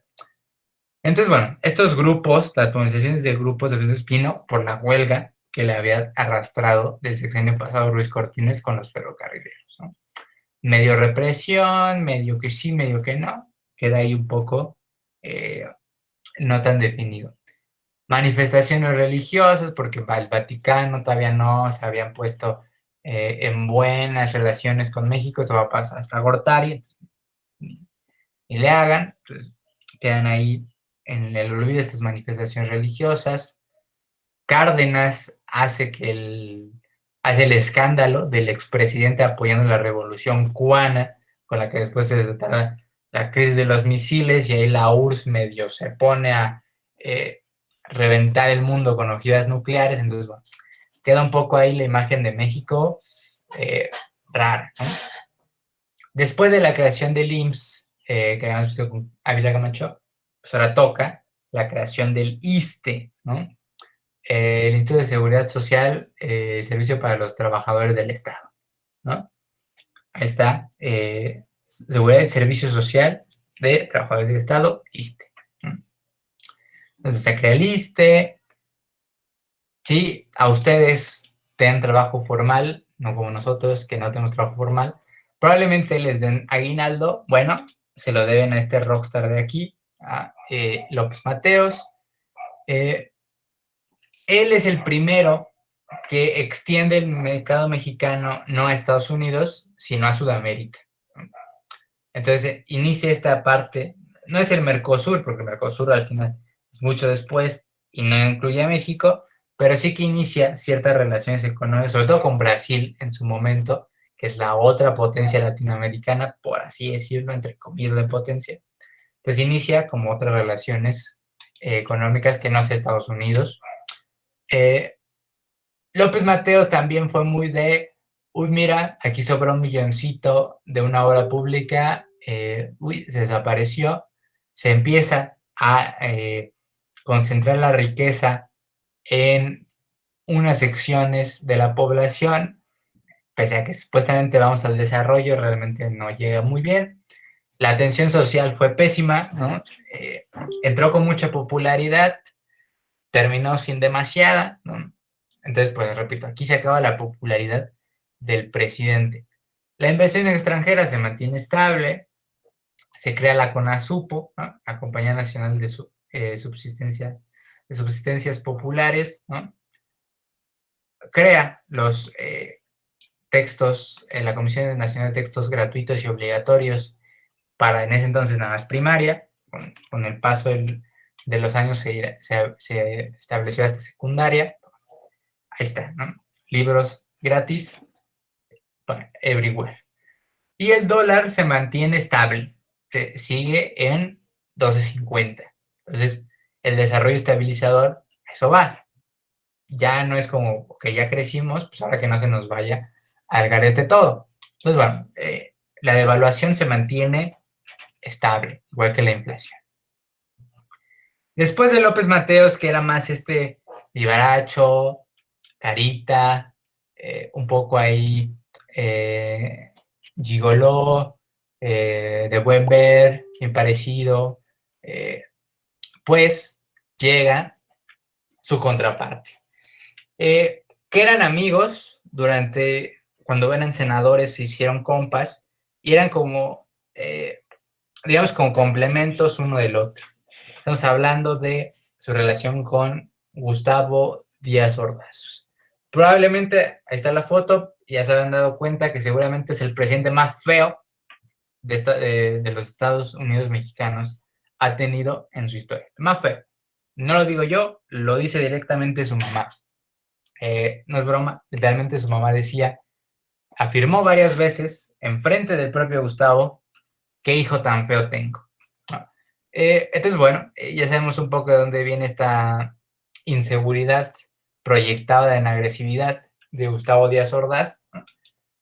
Entonces, bueno, estos grupos, las movilizaciones de grupos de Jesús Espino por la huelga que le había arrastrado del sexenio pasado Ruiz Cortines con los ferrocarrileros, ¿no? Medio represión, medio que sí, medio que no, queda ahí un poco no tan definido. Manifestaciones religiosas, porque el Vaticano todavía no se habían puesto en buenas relaciones con México, eso va a pasar hasta Gortari, y le hagan, pues quedan ahí en el olvido estas manifestaciones religiosas. Cárdenas hace el escándalo del expresidente apoyando la revolución cubana, con la que después se desatará la crisis de los misiles, y ahí la URSS medio se pone a reventar el mundo con ojivas nucleares. Entonces, bueno, queda un poco ahí la imagen de México rara, ¿no? Después de la creación del IMSS, que habíamos visto con Ávila Camacho, pues ahora toca la creación del ISSSTE, ¿no? El Instituto de Seguridad Social, Servicio para los Trabajadores del Estado, ¿no? Ahí está, Seguridad y Servicio Social de Trabajadores del Estado, ISSSTE, ¿no? Entonces se crea el ISSSTE. Si a ustedes tengan trabajo formal, no como nosotros que no tenemos trabajo formal, probablemente les den aguinaldo. Bueno, se lo deben a este rockstar de aquí, a López Mateos. Él es el primero que extiende el mercado mexicano no a Estados Unidos, sino a Sudamérica. Entonces, inicia esta parte, no es el Mercosur, porque el Mercosur al final es mucho después y no incluye a México, pero sí que inicia ciertas relaciones económicas, sobre todo con Brasil en su momento, que es la otra potencia latinoamericana, por así decirlo, entre comillas de potencia. Entonces inicia como otras relaciones económicas que no es Estados Unidos. López Mateos también fue muy de, uy, mira, aquí sobra un milloncito de una obra pública, se desapareció, se empieza a concentrar la riqueza en unas secciones de la población, pese a que supuestamente vamos al desarrollo, realmente no llega muy bien. La atención social fue pésima, ¿no? Entró con mucha popularidad, terminó sin demasiada, ¿no? Entonces, pues repito, aquí se acaba la popularidad del presidente. La inversión extranjera se mantiene estable, se crea la CONASUPO, ¿no? La Compañía Nacional de Subsistencias Populares, ¿no? Crea los textos, la Comisión Nacional de Textos Gratuitos y Obligatorios para en ese entonces nada más primaria, con el paso de los años se estableció hasta secundaria. Ahí está, ¿no? Libros gratis, everywhere. Y el dólar se mantiene estable, se sigue en 12.50. Entonces, el desarrollo estabilizador, eso va. Ya no es como que ya crecimos, pues ahora que no se nos vaya al garete todo. Pues bueno, la devaluación se mantiene estable, igual que la inflación. Después de López Mateos, que era más vivaracho, carita, un poco ahí gigoló, de buen ver, bien parecido, pues llega su contraparte. Que eran amigos cuando eran senadores, se hicieron compas y eran como, digamos, como complementos uno del otro. Estamos hablando de su relación con Gustavo Díaz Ordaz. Probablemente, ahí está la foto, ya se habían dado cuenta que seguramente es el presidente más feo de los Estados Unidos mexicanos ha tenido en su historia. Más feo. No lo digo yo, lo dice directamente su mamá. No es broma, literalmente su mamá afirmó varias veces, enfrente del propio Gustavo, qué hijo tan feo tengo. Entonces, bueno, ya sabemos un poco de dónde viene esta inseguridad proyectada en agresividad de Gustavo Díaz Ordaz.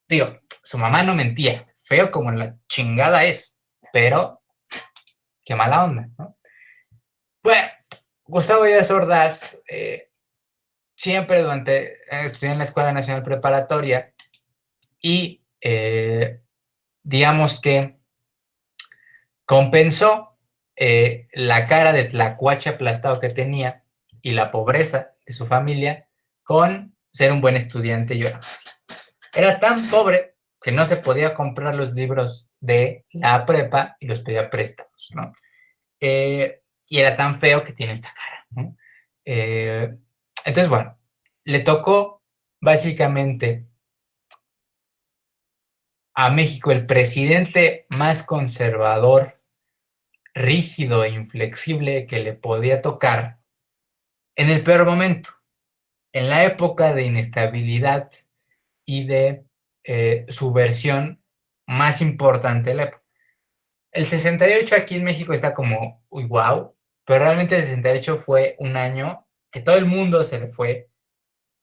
Digo, su mamá no mentía, feo como la chingada es, pero qué mala onda, ¿no? Bueno, Gustavo Díaz Ordaz siempre estudió en la Escuela Nacional Preparatoria y digamos que compensó la cara de tlacuache aplastado que tenía y la pobreza de su familia con ser un buen estudiante. Era tan pobre que no se podía comprar los libros de la prepa y los pedía préstamos, ¿no? Y era tan feo que tiene esta cara, ¿no? Entonces, bueno, le tocó básicamente a México el presidente más conservador, rígido e inflexible que le podía tocar en el peor momento, en la época de inestabilidad y de subversión más importante de la época. El 68 aquí en México está como, uy, wow, pero realmente el 68 fue un año que todo el mundo se le fue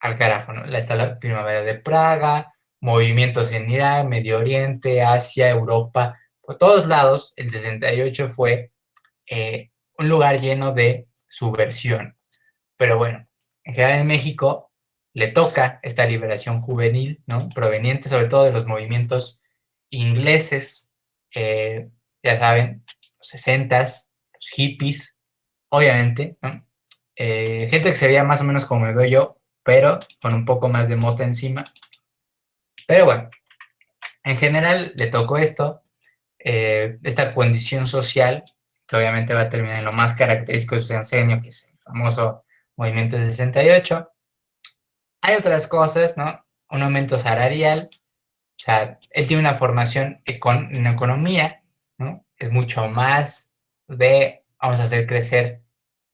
al carajo, ¿no? Está la primavera de Praga, movimientos en Irak, Medio Oriente, Asia, Europa, por todos lados, el 68 fue un lugar lleno de subversión. Pero bueno, en general en México le toca esta liberación juvenil, ¿no? Proveniente sobre todo de los movimientos ingleses, ya saben, los 60s, los hippies, obviamente, ¿no? Gente que se veía más o menos como me veo yo, pero con un poco más de mota encima. Pero bueno, en general le tocó esto, esta condición social, que obviamente va a terminar en lo más característico de su sexenio, que es el famoso movimiento del 68. Hay otras cosas, ¿no? Un aumento salarial, o sea, él tiene una formación en economía, ¿no? Es mucho más de vamos a hacer crecer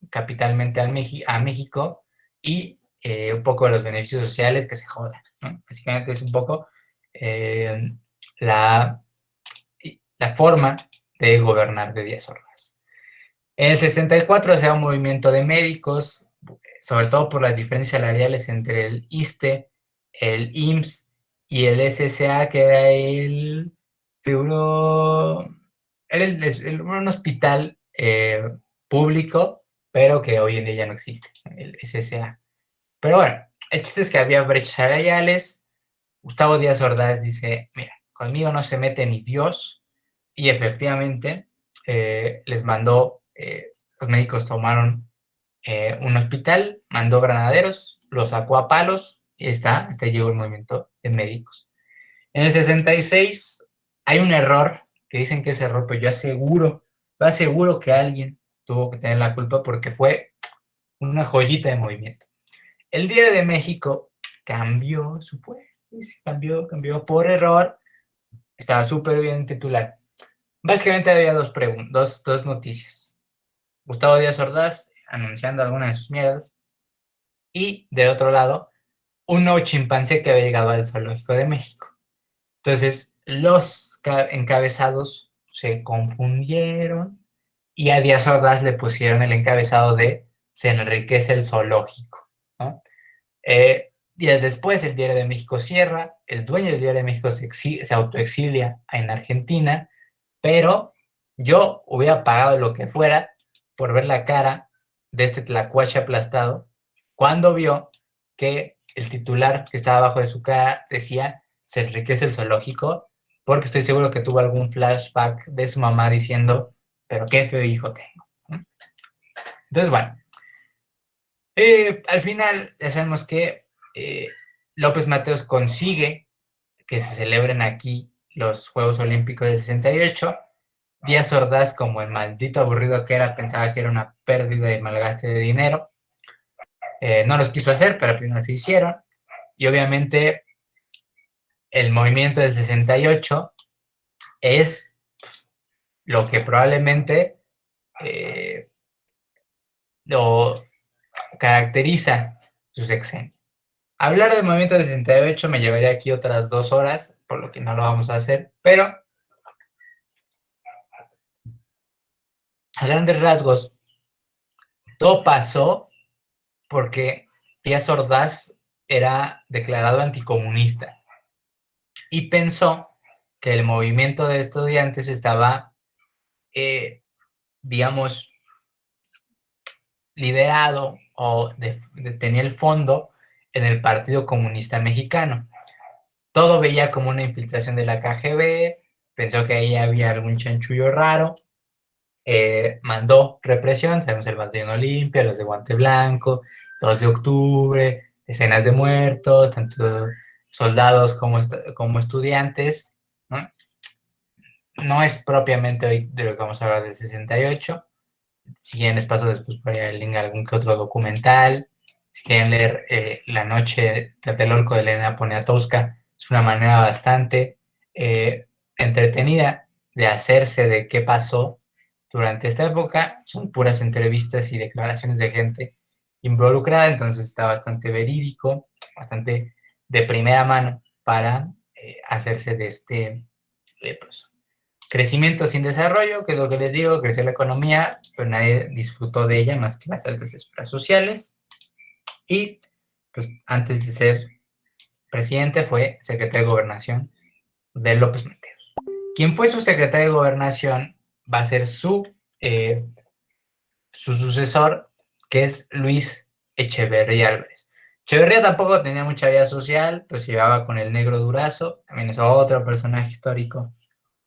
capitalmente a México y un poco de los beneficios sociales que se jodan, ¿no? Básicamente es un poco eh, la, la forma de gobernar de Díaz Ordaz. En el 64 se da un movimiento de médicos, sobre todo por las diferencias salariales entre el ISSSTE, el IMSS y el SSA, que era el seguro, era un hospital público, pero que hoy en día ya no existe, el SSA. Pero bueno, el chiste es que había brechas salariales. Gustavo Díaz Ordaz dice, mira, conmigo no se mete ni Dios, y efectivamente les mandó, los médicos tomaron un hospital, mandó granaderos, lo sacó a palos y hasta llegó el movimiento de médicos. En el 66 hay un error, que dicen que es error, pero yo aseguro que alguien tuvo que tener la culpa porque fue una joyita de movimiento. El Diario de México cambió su puesto, cambió por error, estaba súper bien titular. Básicamente había dos noticias. Gustavo Díaz Ordaz anunciando algunas de sus mierdas y del otro lado un nuevo chimpancé que había llegado al Zoológico de México. Entonces los encabezados se confundieron y a Díaz Ordaz le pusieron el encabezado de se enriquece el zoológico, ¿no? Días después el Diario de México cierra, el dueño del Diario de México se autoexilia en Argentina, pero yo hubiera pagado lo que fuera por ver la cara de este tlacuache aplastado cuando vio que el titular que estaba abajo de su cara decía se enriquece el zoológico, porque estoy seguro que tuvo algún flashback de su mamá diciendo, pero qué feo hijo tengo. Entonces, bueno, al final ya sabemos que López Mateos consigue que se celebren aquí los Juegos Olímpicos del 68. Díaz Ordaz, como el maldito aburrido que era, pensaba que era una pérdida y malgaste de dinero. No los quiso hacer, pero al final se hicieron. Y obviamente el movimiento del 68 es lo que probablemente lo caracteriza su sexenio. Hablar del movimiento del 68 me llevaría aquí otras 2 horas, por lo que no lo vamos a hacer, pero a grandes rasgos, todo pasó porque Díaz Ordaz era declarado anticomunista y pensó que el movimiento de estudiantes estaba, digamos, liderado o tenía el fondo en el Partido Comunista Mexicano. Todo veía como una infiltración de la KGB, pensó que ahí había algún chanchullo raro, mandó represión, sabemos el Batallón Olimpia, los de Guante Blanco, 2 de octubre, decenas de muertos, tanto soldados como estudiantes, ¿no? No es propiamente hoy de lo que vamos a hablar del 68. Si quieren les paso después por ahí el link a algún que otro documental. Si quieren leer La noche Tlatelolco de Elena Poniatowska, es una manera bastante entretenida de hacerse de qué pasó durante esta época. Son puras entrevistas y declaraciones de gente involucrada, entonces está bastante verídico, bastante de primera mano para hacerse de este pues, crecimiento sin desarrollo, que es lo que les digo, creció la economía, pero nadie disfrutó de ella más que las altas esferas sociales. Y pues antes de ser presidente fue secretario de Gobernación de López Mateos. Quien fue su secretario de Gobernación va a ser su sucesor, que es Luis Echeverría Álvarez. Echeverría tampoco tenía mucha vida social, pues se llevaba con el negro Durazo, también es otro personaje histórico,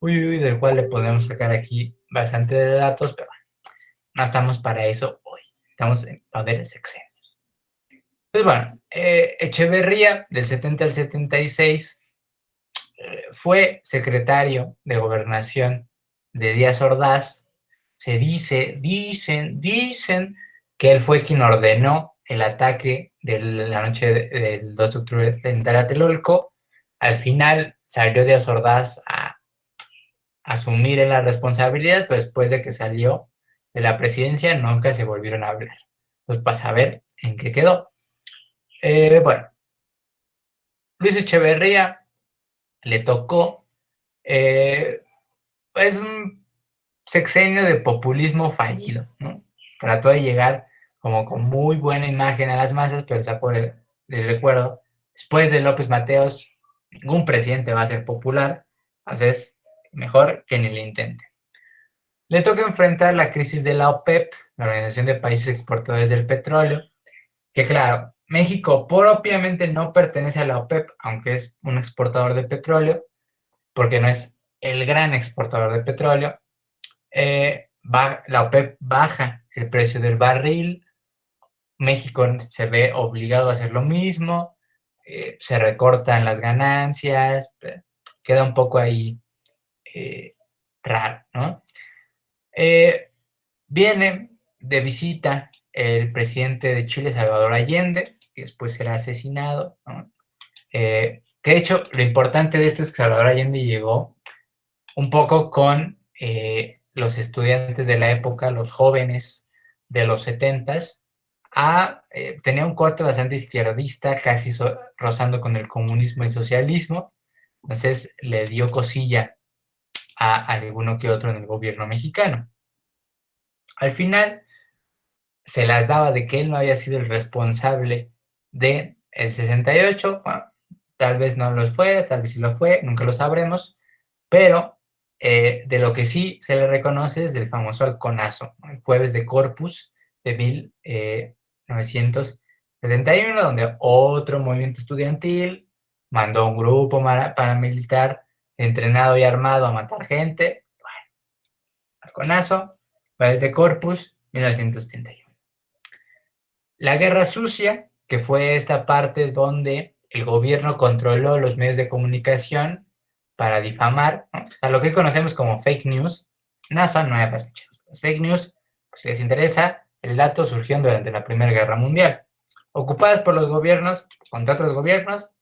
del cual le podemos sacar aquí bastante de datos, pero no estamos para eso hoy. Estamos en poder sexenio. Pues bueno, Echeverría, del 70 al 76, fue secretario de Gobernación de Díaz Ordaz. Se dicen que él fue quien ordenó el ataque de la noche del 2 de octubre en Tlatelolco. Al final salió Díaz Ordaz a asumir la responsabilidad, pero después de que salió de la presidencia nunca se volvieron a hablar. Pues para saber en qué quedó. Bueno, Luis Echeverría le tocó es un sexenio de populismo fallido, ¿no? Trató de llegar como con muy buena imagen a las masas, pero les recuerdo, después de López Mateos, ningún presidente va a ser popular, entonces mejor que ni lo intente. Le toca enfrentar la crisis de la OPEP, la Organización de Países Exportadores del Petróleo, que claro, México propiamente no pertenece a la OPEP, aunque es un exportador de petróleo, porque no es el gran exportador de petróleo. La OPEP baja el precio del barril, México se ve obligado a hacer lo mismo, se recortan las ganancias, queda un poco ahí raro, ¿no? Viene de visita el presidente de Chile, Salvador Allende, que después será asesinado, ¿no? Que de hecho, lo importante de esto es que Salvador Allende llegó un poco con los estudiantes de la época, los jóvenes de los 70s, tenía un corte bastante izquierdista, casi rozando con el comunismo y socialismo, entonces le dio cosilla a alguno que otro en el gobierno mexicano. Al final se las daba de que él no había sido el responsable del 68, bueno, tal vez no lo fue, tal vez sí lo fue, nunca lo sabremos, pero de lo que sí se le reconoce es del famoso halconazo, el jueves de Corpus de 1971, donde otro movimiento estudiantil mandó un grupo paramilitar entrenado y armado a matar gente. Bueno, halconazo, jueves de Corpus, 1971. La Guerra Sucia, que fue esta parte donde el gobierno controló los medios de comunicación para difamar, ¿no? A lo que conocemos como fake news, no son nuevas. Las fake news, pues, si les interesa, el dato surgió durante la Primera Guerra Mundial, ocupadas por los gobiernos contra otros gobiernos,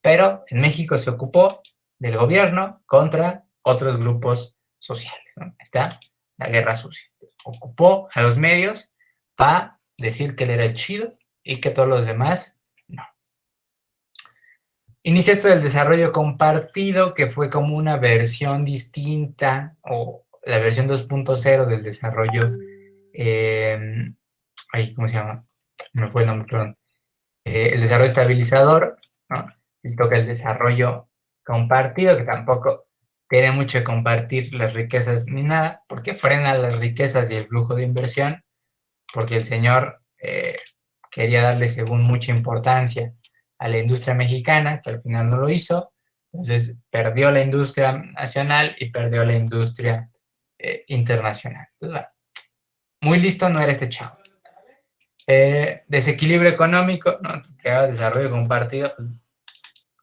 pero en México se ocupó del gobierno contra otros grupos sociales, ¿no? Está la Guerra Sucia. Ocupó a los medios para decir que él era el chido y que todos los demás no. Inicia esto del desarrollo compartido, que fue como una versión distinta o la versión 2.0 del desarrollo, ¿cómo se llama? Me fue el nombre, perdón. El desarrollo estabilizador, ¿no? Y toca el desarrollo compartido, que tampoco tiene mucho de compartir las riquezas ni nada, porque frena las riquezas y el flujo de inversión, porque el señor quería darle, según, mucha importancia a la industria mexicana, que al final no lo hizo, entonces perdió la industria nacional y perdió la industria internacional. Entonces, bueno, muy listo no era este chavo. Desequilibrio económico, ¿no? Que haga desarrollo compartido,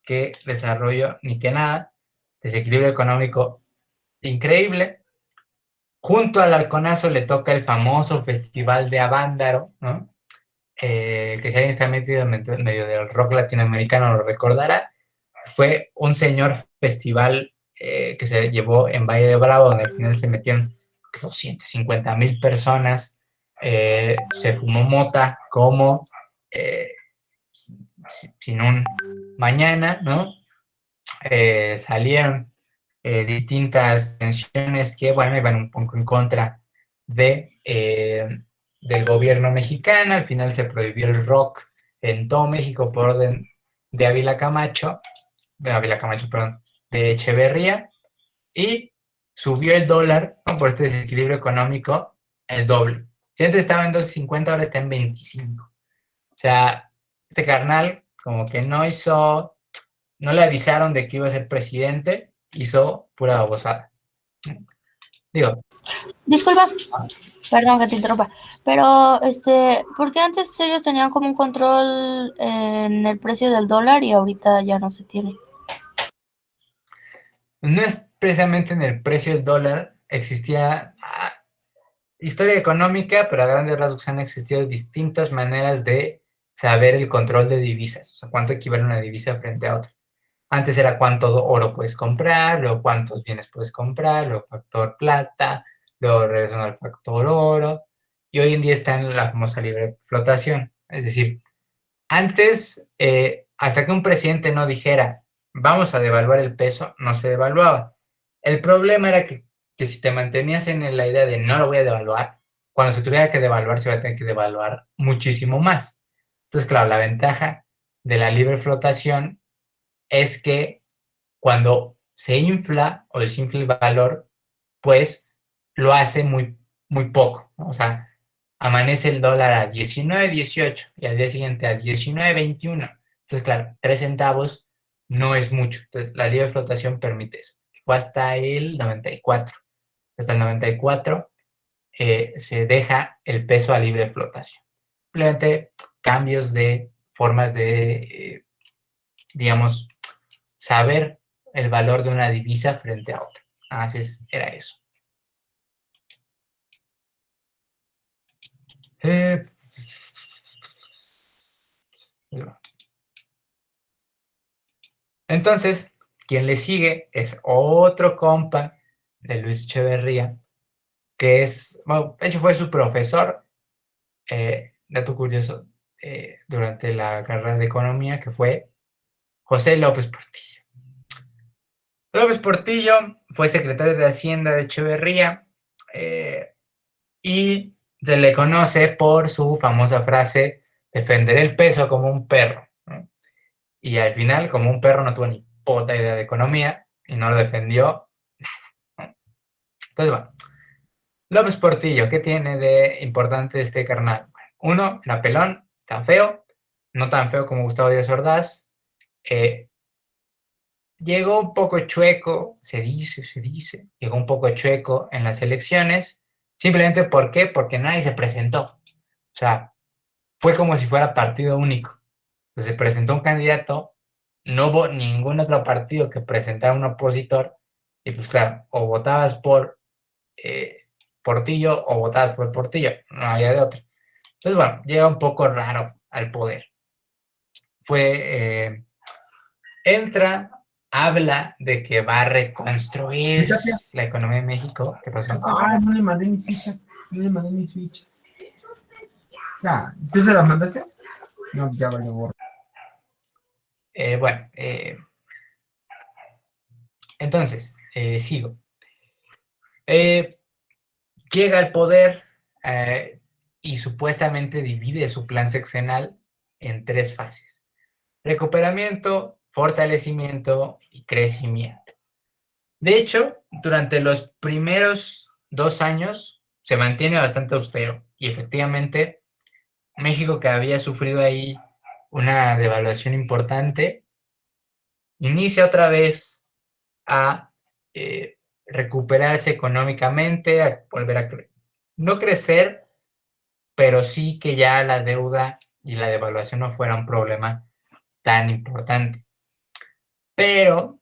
que desarrollo ni que nada. Desequilibrio económico increíble. Junto al halconazo le toca el famoso Festival de Avándaro, ¿no? Que si alguien está metido en medio del rock latinoamericano lo recordará. Fue un señor festival que se llevó en Valle de Bravo, donde al final se metieron 250,000 personas. Se fumó mota como sin un mañana, ¿no? Salieron distintas tensiones que, bueno, iban un poco en contra del gobierno mexicano. Al final se prohibió el rock en todo México por orden de de Echeverría, y subió el dólar, ¿no? Por este desequilibrio económico, el doble. Si antes estaba en 2.50, ahora está en 25. O sea, este carnal como que no le avisaron de que iba a ser presidente, hizo pura babosada. Digo, Disculpa, perdón que te interrumpa, pero ¿por qué antes ellos tenían como un control en el precio del dólar y ahorita ya no se tiene? no es precisamente en el precio del dólar, existía historia económica, pero a grandes rasgos han existido distintas maneras de saber el control de divisas, o sea, cuánto equivale una divisa frente a otra. Antes era cuánto oro puedes comprar, luego cuántos bienes puedes comprar, luego factor plata, luego regresan al factor oro, y hoy en día está en la famosa libre flotación. Es decir, antes, hasta que un presidente no dijera, vamos a devaluar el peso, no se devaluaba. El problema era que si te mantenías en la idea de no lo voy a devaluar, cuando se tuviera que devaluar, se iba a tener que devaluar muchísimo más. Entonces, claro, la ventaja de la libre flotación es que cuando se infla o desinfla el valor, pues lo hace muy, muy poco, ¿no? O sea, amanece el dólar a 19.18 y al día siguiente a 19.21. Entonces, claro, 3 centavos no es mucho. Entonces, la libre flotación permite eso. Fue hasta el 94. Hasta el 94 se deja el peso a libre flotación. Simplemente cambios de formas de, digamos, saber el valor de una divisa frente a otra. Así era eso. Eh, entonces, quien le sigue es otro compa de Luis Echeverría, que es, bueno, de hecho fue su profesor, dato curioso, durante la carrera de economía, que fue José López Portillo. López Portillo fue secretario de Hacienda de Echeverría y se le conoce por su famosa frase, defender el peso como un perro, ¿no? Y al final, como un perro, no tuvo ni puta idea de economía y no lo defendió. Entonces, bueno, López Portillo, ¿qué tiene de importante este carnal? Uno, era pelón, tan feo, no tan feo como Gustavo Díaz Ordaz. Llegó un poco chueco, se dice, llegó un poco chueco en las elecciones. Simplemente, ¿por qué? Porque nadie se presentó. O sea, fue como si fuera partido único. Entonces, se presentó un candidato, no hubo ningún otro partido que presentara un opositor, y pues claro, o votabas por Portillo o votabas por Portillo, no había de otro. Entonces, bueno, llega un poco raro al poder. Entra, habla de que va a reconstruir la economía de México. ¿Qué pasó? Ah, no le mandé mis fichas. No le mandé mis fichas. Ya, ¿tú se las mandaste? No, ya vale, borro. Bueno, entonces, sigo. Llega al poder y supuestamente divide su plan sexenal en 3 fases: recuperamiento, fortalecimiento y crecimiento. De hecho, durante los primeros 2 años se mantiene bastante austero y efectivamente México, que había sufrido ahí una devaluación importante, inicia otra vez a recuperarse económicamente, a volver a no crecer, pero sí que ya la deuda y la devaluación no fuera un problema tan importante. Pero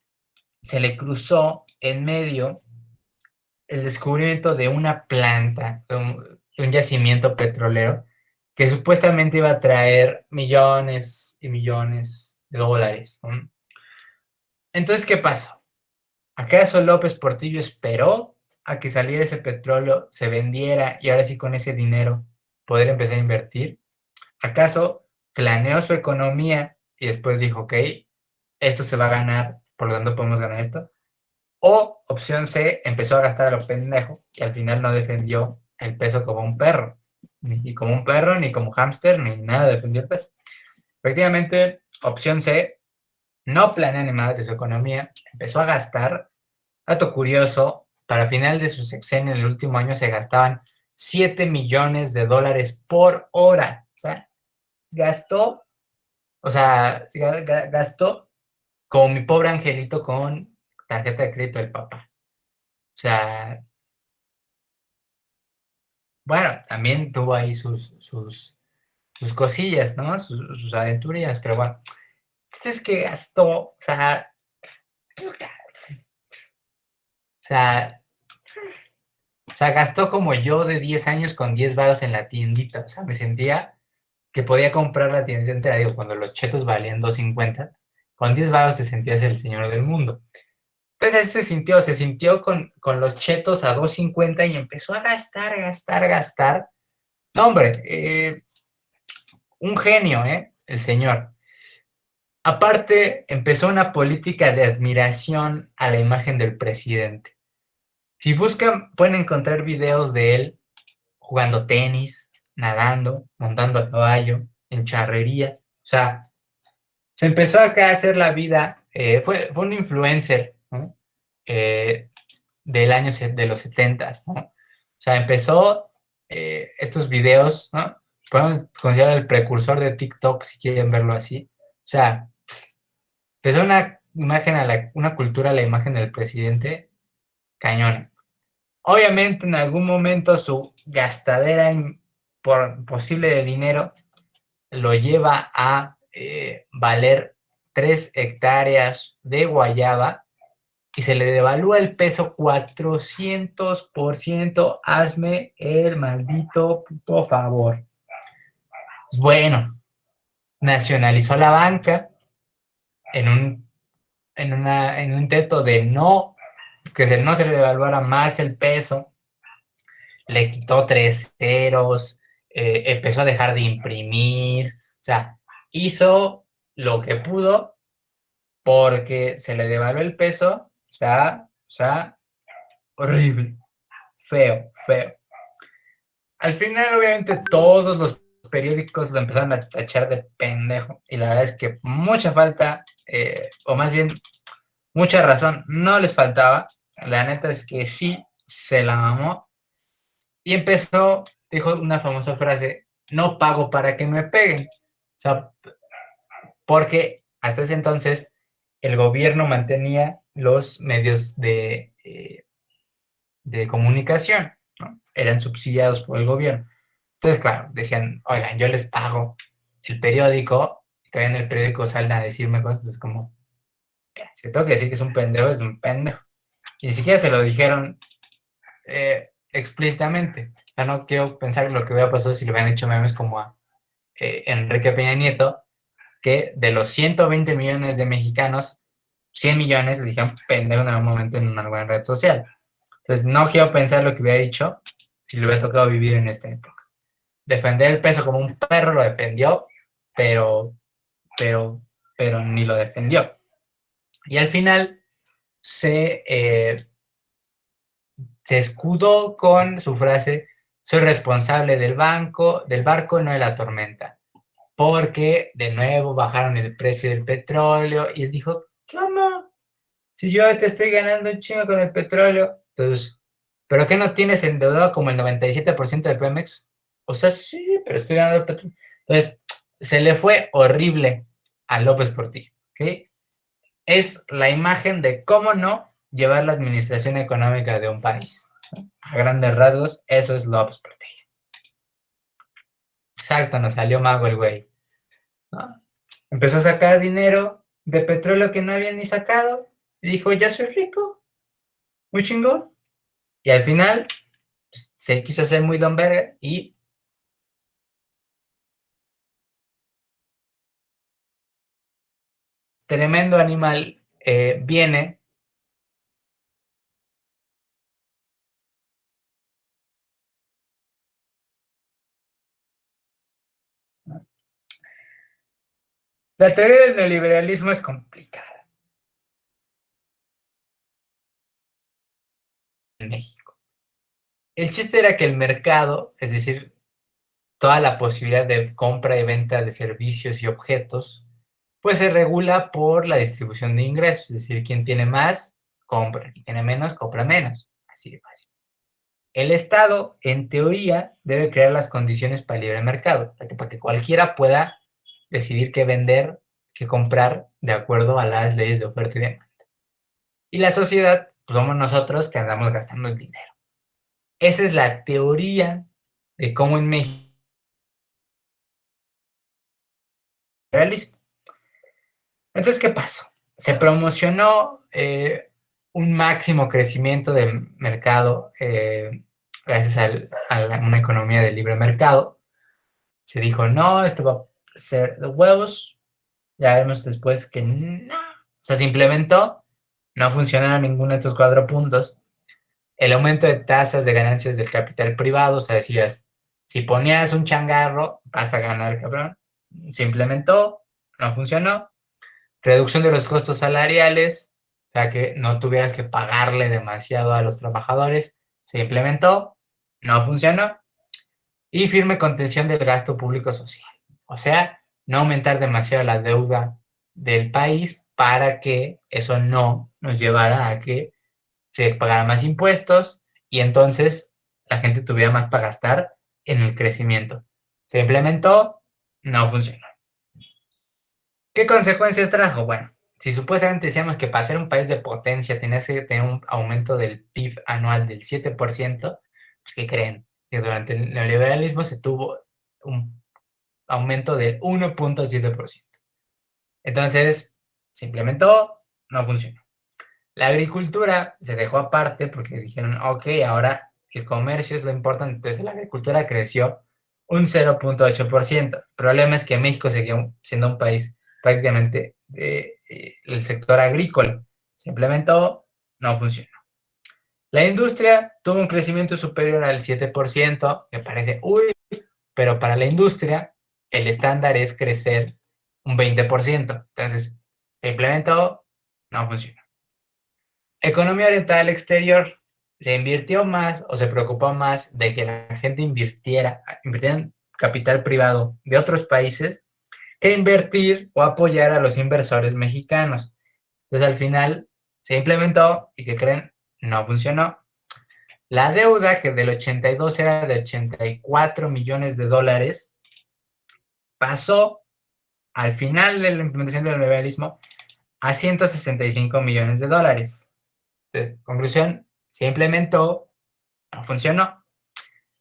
se le cruzó en medio el descubrimiento de una planta, de un yacimiento petrolero, que supuestamente iba a traer millones y millones de dólares, ¿no? Entonces, ¿qué pasó? ¿Acaso López Portillo esperó a que saliera ese petróleo, se vendiera y ahora sí con ese dinero poder empezar a invertir? ¿Acaso planeó su economía y después dijo, ok, esto se va a ganar, por lo tanto podemos ganar esto? O opción C, empezó a gastar a lo pendejo y al final no defendió el peso como un perro. Ni como un perro, ni como hámster, ni nada defendió el peso. Efectivamente, opción C, no planea ni más de su economía, empezó a gastar. Dato curioso, para final de su sexenio en el último año se gastaban 7 millones de dólares por hora. O sea, gastó, gastó como mi pobre angelito con tarjeta de crédito del papá. O sea, bueno, también tuvo ahí sus cosillas, ¿no? Sus aventurillas, pero bueno. Este es que gastó, o sea, gastó como yo de 10 años con 10 varos en la tiendita. O sea, me sentía que podía comprar la tiendita entera. Digo, cuando los chetos valían 2.50, con 10 varos te sentías el señor del mundo. Entonces se sintió con los chetos a 2.50 y empezó a gastar. No, hombre, un genio, el señor. Aparte, empezó una política de admiración a la imagen del presidente. Si buscan, pueden encontrar videos de él jugando tenis, nadando, montando a caballo, en charrería. O sea, se empezó acá a hacer la vida. Fue un influencer, ¿no? Del año de los 70s, ¿no? O sea, empezó estos videos, ¿no? Podemos considerar el precursor de TikTok, si quieren verlo así. O sea, empezó una imagen una cultura a la imagen del presidente cañón. Obviamente en algún momento su gastadera posible de dinero lo lleva a valer 3 hectáreas de guayaba y se le devalúa el peso 400%. Hazme el maldito puto favor. Pues bueno, nacionalizó la banca en un intento de que no se le devaluara más el peso. Le quitó 3 ceros, empezó a dejar de imprimir, o sea, hizo lo que pudo porque se le devaluó el peso, o sea, horrible, feo. Al final, obviamente, todos los periódicos lo empezaron a tachar de pendejo y la verdad es que mucha falta, o más bien, mucha razón no les faltaba. La neta es que sí, se la mamó. Y dijo una famosa frase, no pago para que me peguen. O sea, porque hasta ese entonces el gobierno mantenía los medios de comunicación, ¿no? Eran subsidiados por el gobierno. Entonces, claro, decían, oigan, yo les pago el periódico, y todavía en el periódico salen a decirme cosas, pues como, si tengo que decir que es un pendejo, es un pendejo. Y ni siquiera se lo dijeron explícitamente. O sea, no quiero pensar lo que hubiera pasado si le hubieran hecho memes como a Enrique Peña Nieto, que de los 120 millones de mexicanos, 100 millones le dijeron pendejo en algún momento en una buena red social. Entonces, no quiero pensar lo que hubiera dicho si le hubiera tocado vivir en esta época. Defender el peso como un perro lo defendió, pero ni lo defendió. Y al final se escudó con su frase, soy responsable del barco, no de la tormenta. Porque de nuevo bajaron el precio del petróleo y él dijo, ¿cómo? Si yo te estoy ganando un chingo con el petróleo. Entonces, ¿pero qué no tienes endeudado como el 97% de Pemex? O sea, sí, pero estoy ganando el petróleo. Entonces, se le fue horrible a López Portillo, ¿ok? Es la imagen de cómo no llevar la administración económica de un país. A grandes rasgos, eso es López Portillo. Exacto, nos salió mago el güey, ¿no? Empezó a sacar dinero de petróleo que no había ni sacado y dijo, ya soy rico, muy chingón. Y al final pues, se quiso hacer muy don verga y tremendo animal viene. La teoría del neoliberalismo es complicada en México. El chiste era que el mercado, es decir, toda la posibilidad de compra y venta de servicios y objetos, pues se regula por la distribución de ingresos, es decir, quien tiene más, compra, quien tiene menos, compra menos. Así de fácil. El Estado, en teoría, debe crear las condiciones para el libre mercado, para que cualquiera pueda decidir qué vender, qué comprar, de acuerdo a las leyes de oferta y demanda. Y la sociedad, pues somos nosotros que andamos gastando el dinero. Esa es la teoría de cómo en México realismo. Entonces, ¿qué pasó? Se promocionó un máximo crecimiento del mercado gracias a una economía de libre mercado. Se dijo, no, esto va a ser de huevos. Ya vemos después que no. O sea, se implementó, no funcionaron ninguno de estos 4 puntos. El aumento de tasas de ganancias del capital privado, o sea, decías, si ponías un changarro, vas a ganar, cabrón. Se implementó, no funcionó. Reducción de los costos salariales, o sea, que no tuvieras que pagarle demasiado a los trabajadores, se implementó, no funcionó. Y firme contención del gasto público social. O sea, no aumentar demasiado la deuda del país para que eso no nos llevara a que se pagaran más impuestos y entonces la gente tuviera más para gastar en el crecimiento. Se implementó, no funcionó. ¿Qué consecuencias trajo? Bueno, si supuestamente decíamos que para ser un país de potencia tenías que tener un aumento del PIB anual del 7%, pues ¿qué creen? Que durante el neoliberalismo se tuvo un aumento del 1.7%. Entonces, se implementó, no funcionó. La agricultura se dejó aparte porque dijeron, ok, ahora el comercio es lo importante, entonces la agricultura creció un 0.8%. El problema es que México seguía siendo un país prácticamente el sector agrícola. Se implementó, no funcionó. La industria tuvo un crecimiento superior al 7%, que parece, uy, pero para la industria el estándar es crecer un 20%. Entonces, se implementó, no funcionó. Economía orientada al exterior, se invirtió más o se preocupó más de que la gente invirtiera en capital privado de otros países que invertir o apoyar a los inversores mexicanos. Entonces, al final, se implementó y que creen, no funcionó. La deuda, que del 82 era de 84 millones de dólares, pasó al final de la implementación del neoliberalismo a 165 millones de dólares. Entonces, conclusión, se implementó, no funcionó.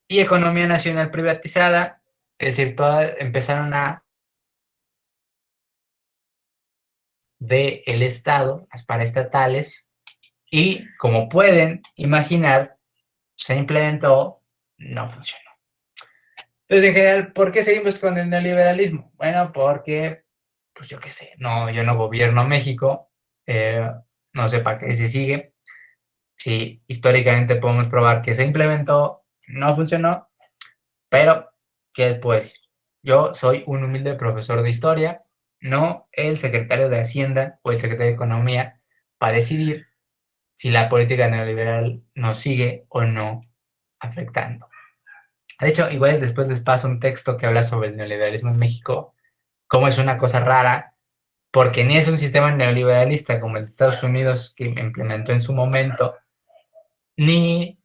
Y economía nacional privatizada, es decir, todas empezaron a del Estado, las paraestatales, y como pueden imaginar, se implementó, no funcionó. Entonces, en general, ¿por qué seguimos con el neoliberalismo? Bueno, porque, pues yo qué sé, no, yo no gobierno México, no sé para qué se sigue. Sí, históricamente podemos probar que se implementó, no funcionó, pero, ¿qué les puedo decir? Yo soy un humilde profesor de historia, no el secretario de Hacienda o el secretario de Economía, para decidir si la política neoliberal nos sigue o no afectando. De hecho, igual después les paso un texto que habla sobre el neoliberalismo en México, cómo es una cosa rara, porque ni es un sistema neoliberalista como el de Estados Unidos que implementó en su momento, ni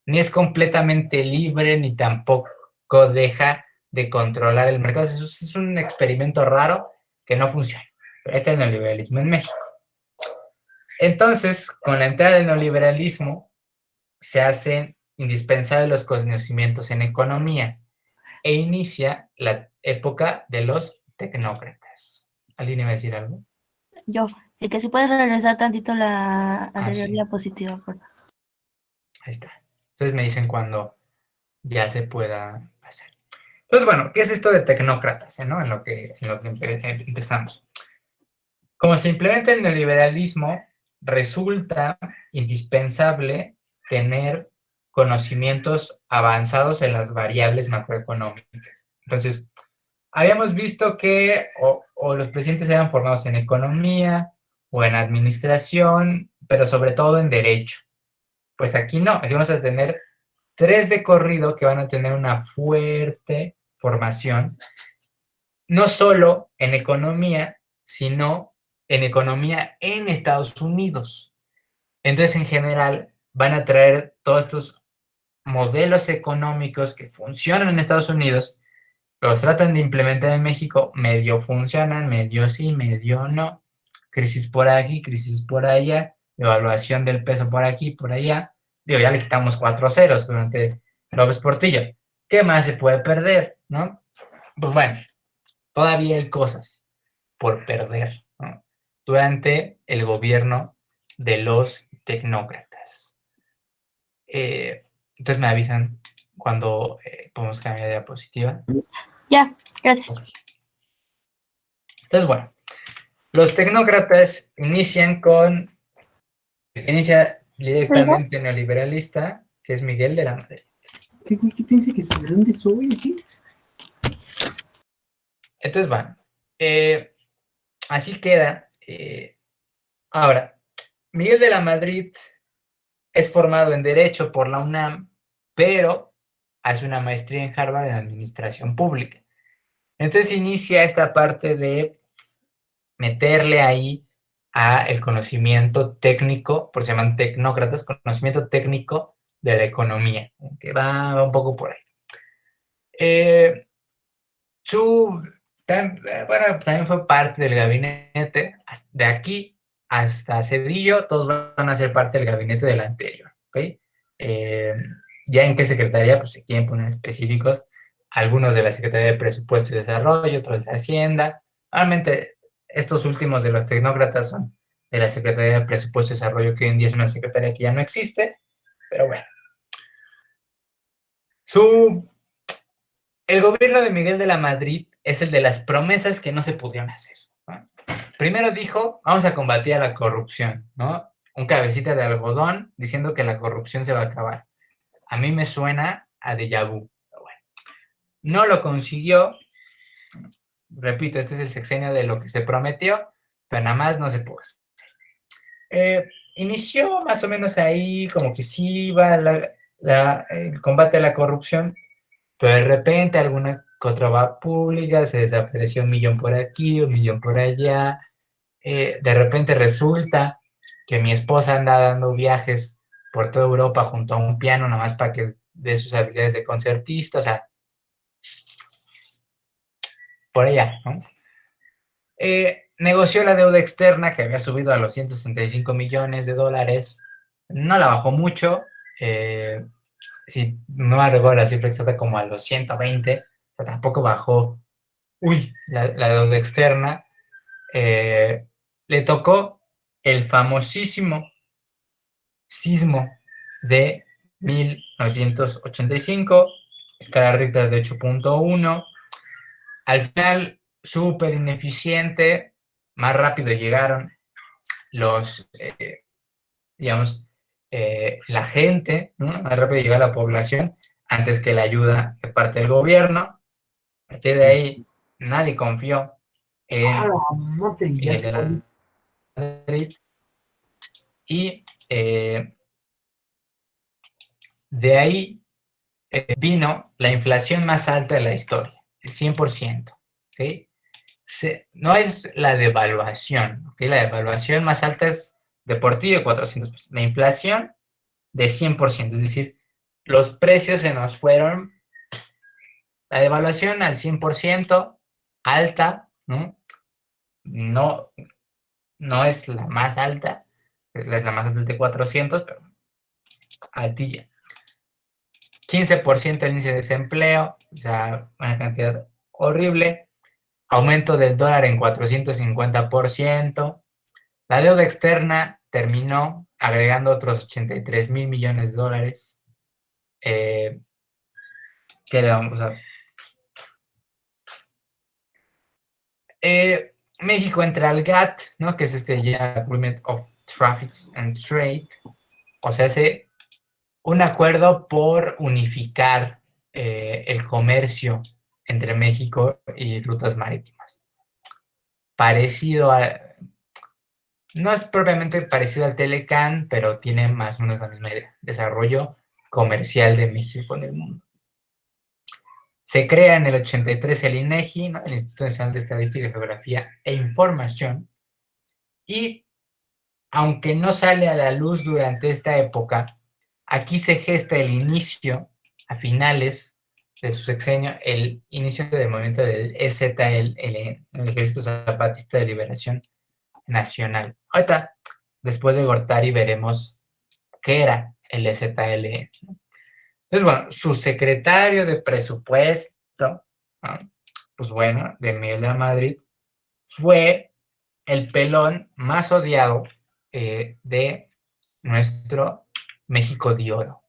es completamente libre, ni tampoco deja de controlar el mercado. Es un experimento raro que no funciona. Pero este es el neoliberalismo en México. Entonces, con la entrada del neoliberalismo, se hacen indispensables los conocimientos en economía e inicia la época de los tecnócratas. ¿Alguien iba a decir algo? Yo. Y que si puedes regresar tantito la anterior sí. diapositiva, por favor. Ahí está. Entonces me dicen cuando ya se pueda pasar. Entonces, bueno, ¿qué es esto de tecnócratas? ¿No? En lo que empezamos. Como se implementa el neoliberalismo, resulta indispensable tener conocimientos avanzados en las variables macroeconómicas. Entonces, habíamos visto que o los presidentes eran formados en economía o en administración, pero sobre todo en derecho. Pues aquí no, aquí vamos a tener 3 de corrido que van a tener una fuerte formación, no solo en economía, sino en economía en Estados Unidos. Entonces, en general, van a traer todos estos modelos económicos que funcionan en Estados Unidos, los tratan de implementar en México, medio funcionan, medio sí, medio no. Crisis por aquí, crisis por allá, devaluación del peso por aquí, por allá. Digo, ya le quitamos 4 ceros durante López Portillo. ¿qué más se puede perder, no? Pues bueno, todavía hay cosas por perder, ¿no? Durante el gobierno de los tecnócratas. Entonces me avisan cuando podemos cambiar de diapositiva. Ya, gracias. Okay. Entonces, bueno, los tecnócratas inicia directamente neoliberalista, que es Miguel de la Madrid. ¿Qué piensa que de dónde soy aquí? Entonces, bueno, así queda. Ahora, Miguel de la Madrid es formado en Derecho por la UNAM, pero hace una maestría en Harvard en Administración Pública. Entonces inicia esta parte de meterle ahí a el conocimiento técnico, por se llaman tecnócratas, conocimiento técnico de la economía, que va un poco por ahí. Bueno, también fue parte del gabinete, de aquí hasta Cedillo, todos van a ser parte del gabinete del anterior, ¿ok? Ya en qué secretaría, pues se quieren poner específicos, algunos de la Secretaría de Presupuesto y Desarrollo, otros de Hacienda. Realmente, estos últimos de los tecnócratas son de la Secretaría de Presupuesto y Desarrollo, que hoy en día es una secretaría que ya no existe, pero bueno. El gobierno de Miguel de la Madrid es el de las promesas que no se pudieron hacer, ¿no? Primero dijo, vamos a combatir a la corrupción, ¿no? Un cabecita de algodón diciendo que la corrupción se va a acabar. A mí me suena a déjà vu. Pero bueno, no lo consiguió. Repito, este es el sexenio de lo que se prometió, pero nada más no se pudo hacer. Inició más o menos ahí, como que sí iba el combate a la corrupción, pero de repente alguna otra va pública, se desapareció 1 millón por aquí, 1 millón por allá. De repente resulta que mi esposa anda dando viajes por toda Europa junto a un piano, nada más para que dé sus habilidades de concertista, o sea, por allá, ¿no? Negoció la deuda externa que había subido a los 165 millones de dólares, no la bajó mucho, si no me recuerdo la cifra exacta, como a los 120, o sea, tampoco bajó, la deuda externa. Le tocó el famosísimo sismo de 1985, escala Richter de 8.1. Al final, súper ineficiente, más rápido llegaron la gente, ¿no? Más rápido llegó la población antes que la ayuda de parte del gobierno. A partir de ahí, nadie confió en Miguel de la Madrid. Y de ahí vino la inflación más alta de la historia, el 100%. ¿Okay? No es la devaluación, ¿okay? La devaluación más alta es deportiva, 400%. La inflación de 100%, es decir, los precios se nos fueron, la devaluación al 100%, alta, ¿no? No es la más alta, es la más alta de 400, pero altilla. 15% el índice de desempleo, o sea, una cantidad horrible. Aumento del dólar en 450%. La deuda externa terminó agregando otros 83,000 millones de dólares. ¿Qué le vamos a...? México entra al GATT, ¿no? Que es Agreement of Traffic and Trade. O sea, hace un acuerdo por unificar el comercio entre México y rutas marítimas. Parecido a... No es propiamente parecido al Telecan, pero tiene más o menos la misma idea. Desarrollo comercial de México en el mundo. Se crea en el 83 el INEGI, ¿no? El Instituto Nacional de Estadística, Geografía e Información. Y aunque no sale a la luz durante esta época, aquí se gesta el inicio, a finales de su sexenio, el inicio del movimiento del EZLN, el Ejército Zapatista de Liberación Nacional. Ahorita, después de Gortari, veremos qué era el EZLN. Entonces, bueno, su secretario de presupuesto, ¿no? Pues bueno, de Miguel de la Madrid, fue el pelón más odiado de nuestro México de Oro,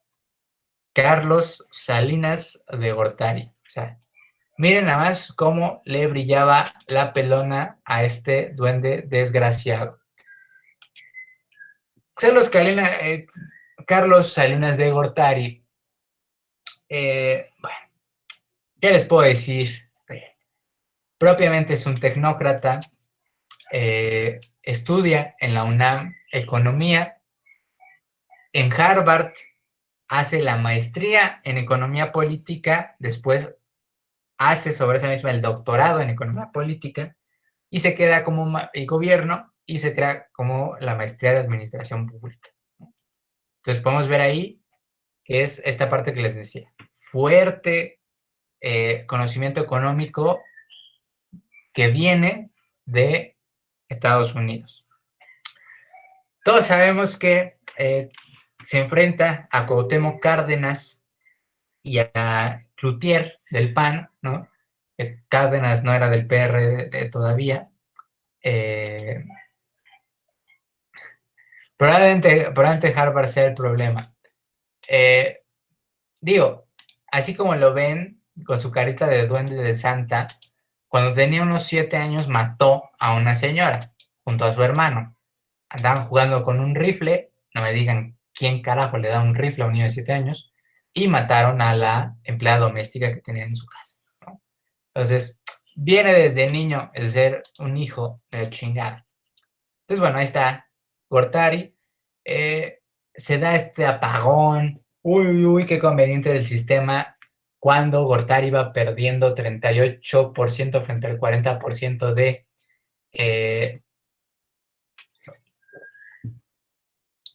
Carlos Salinas de Gortari. O sea, miren nada más cómo le brillaba la pelona a este duende desgraciado. Carlos Salinas de Gortari, bueno, ¿qué les puedo decir? Propiamente es un tecnócrata, estudia en la UNAM economía, en Harvard hace la maestría en economía política, después hace sobre esa misma el doctorado en economía política y se queda como gobierno y se crea como la maestría de administración pública. Entonces podemos ver ahí que es esta parte que les decía, fuerte conocimiento económico que viene de Estados Unidos. Todos sabemos que se enfrenta a Cuauhtémoc Cárdenas y a Cloutier del PAN, ¿no? Cárdenas no era del PRD todavía. Probablemente Harvard sea el problema. Digo, así como lo ven con su carita de duende de Santa, cuando tenía unos 7 años mató a una señora junto a su hermano. Andaban jugando con un rifle, no me digan quién carajo le da un rifle a un niño de 7 años, y mataron a la empleada doméstica que tenía en su casa, ¿no? Entonces, viene desde niño el ser un hijo de la chingada. Entonces, bueno, ahí está Gortari. Se da este apagón. Uy, qué conveniente del sistema. Cuando Gortari iba perdiendo 38% frente al 40% de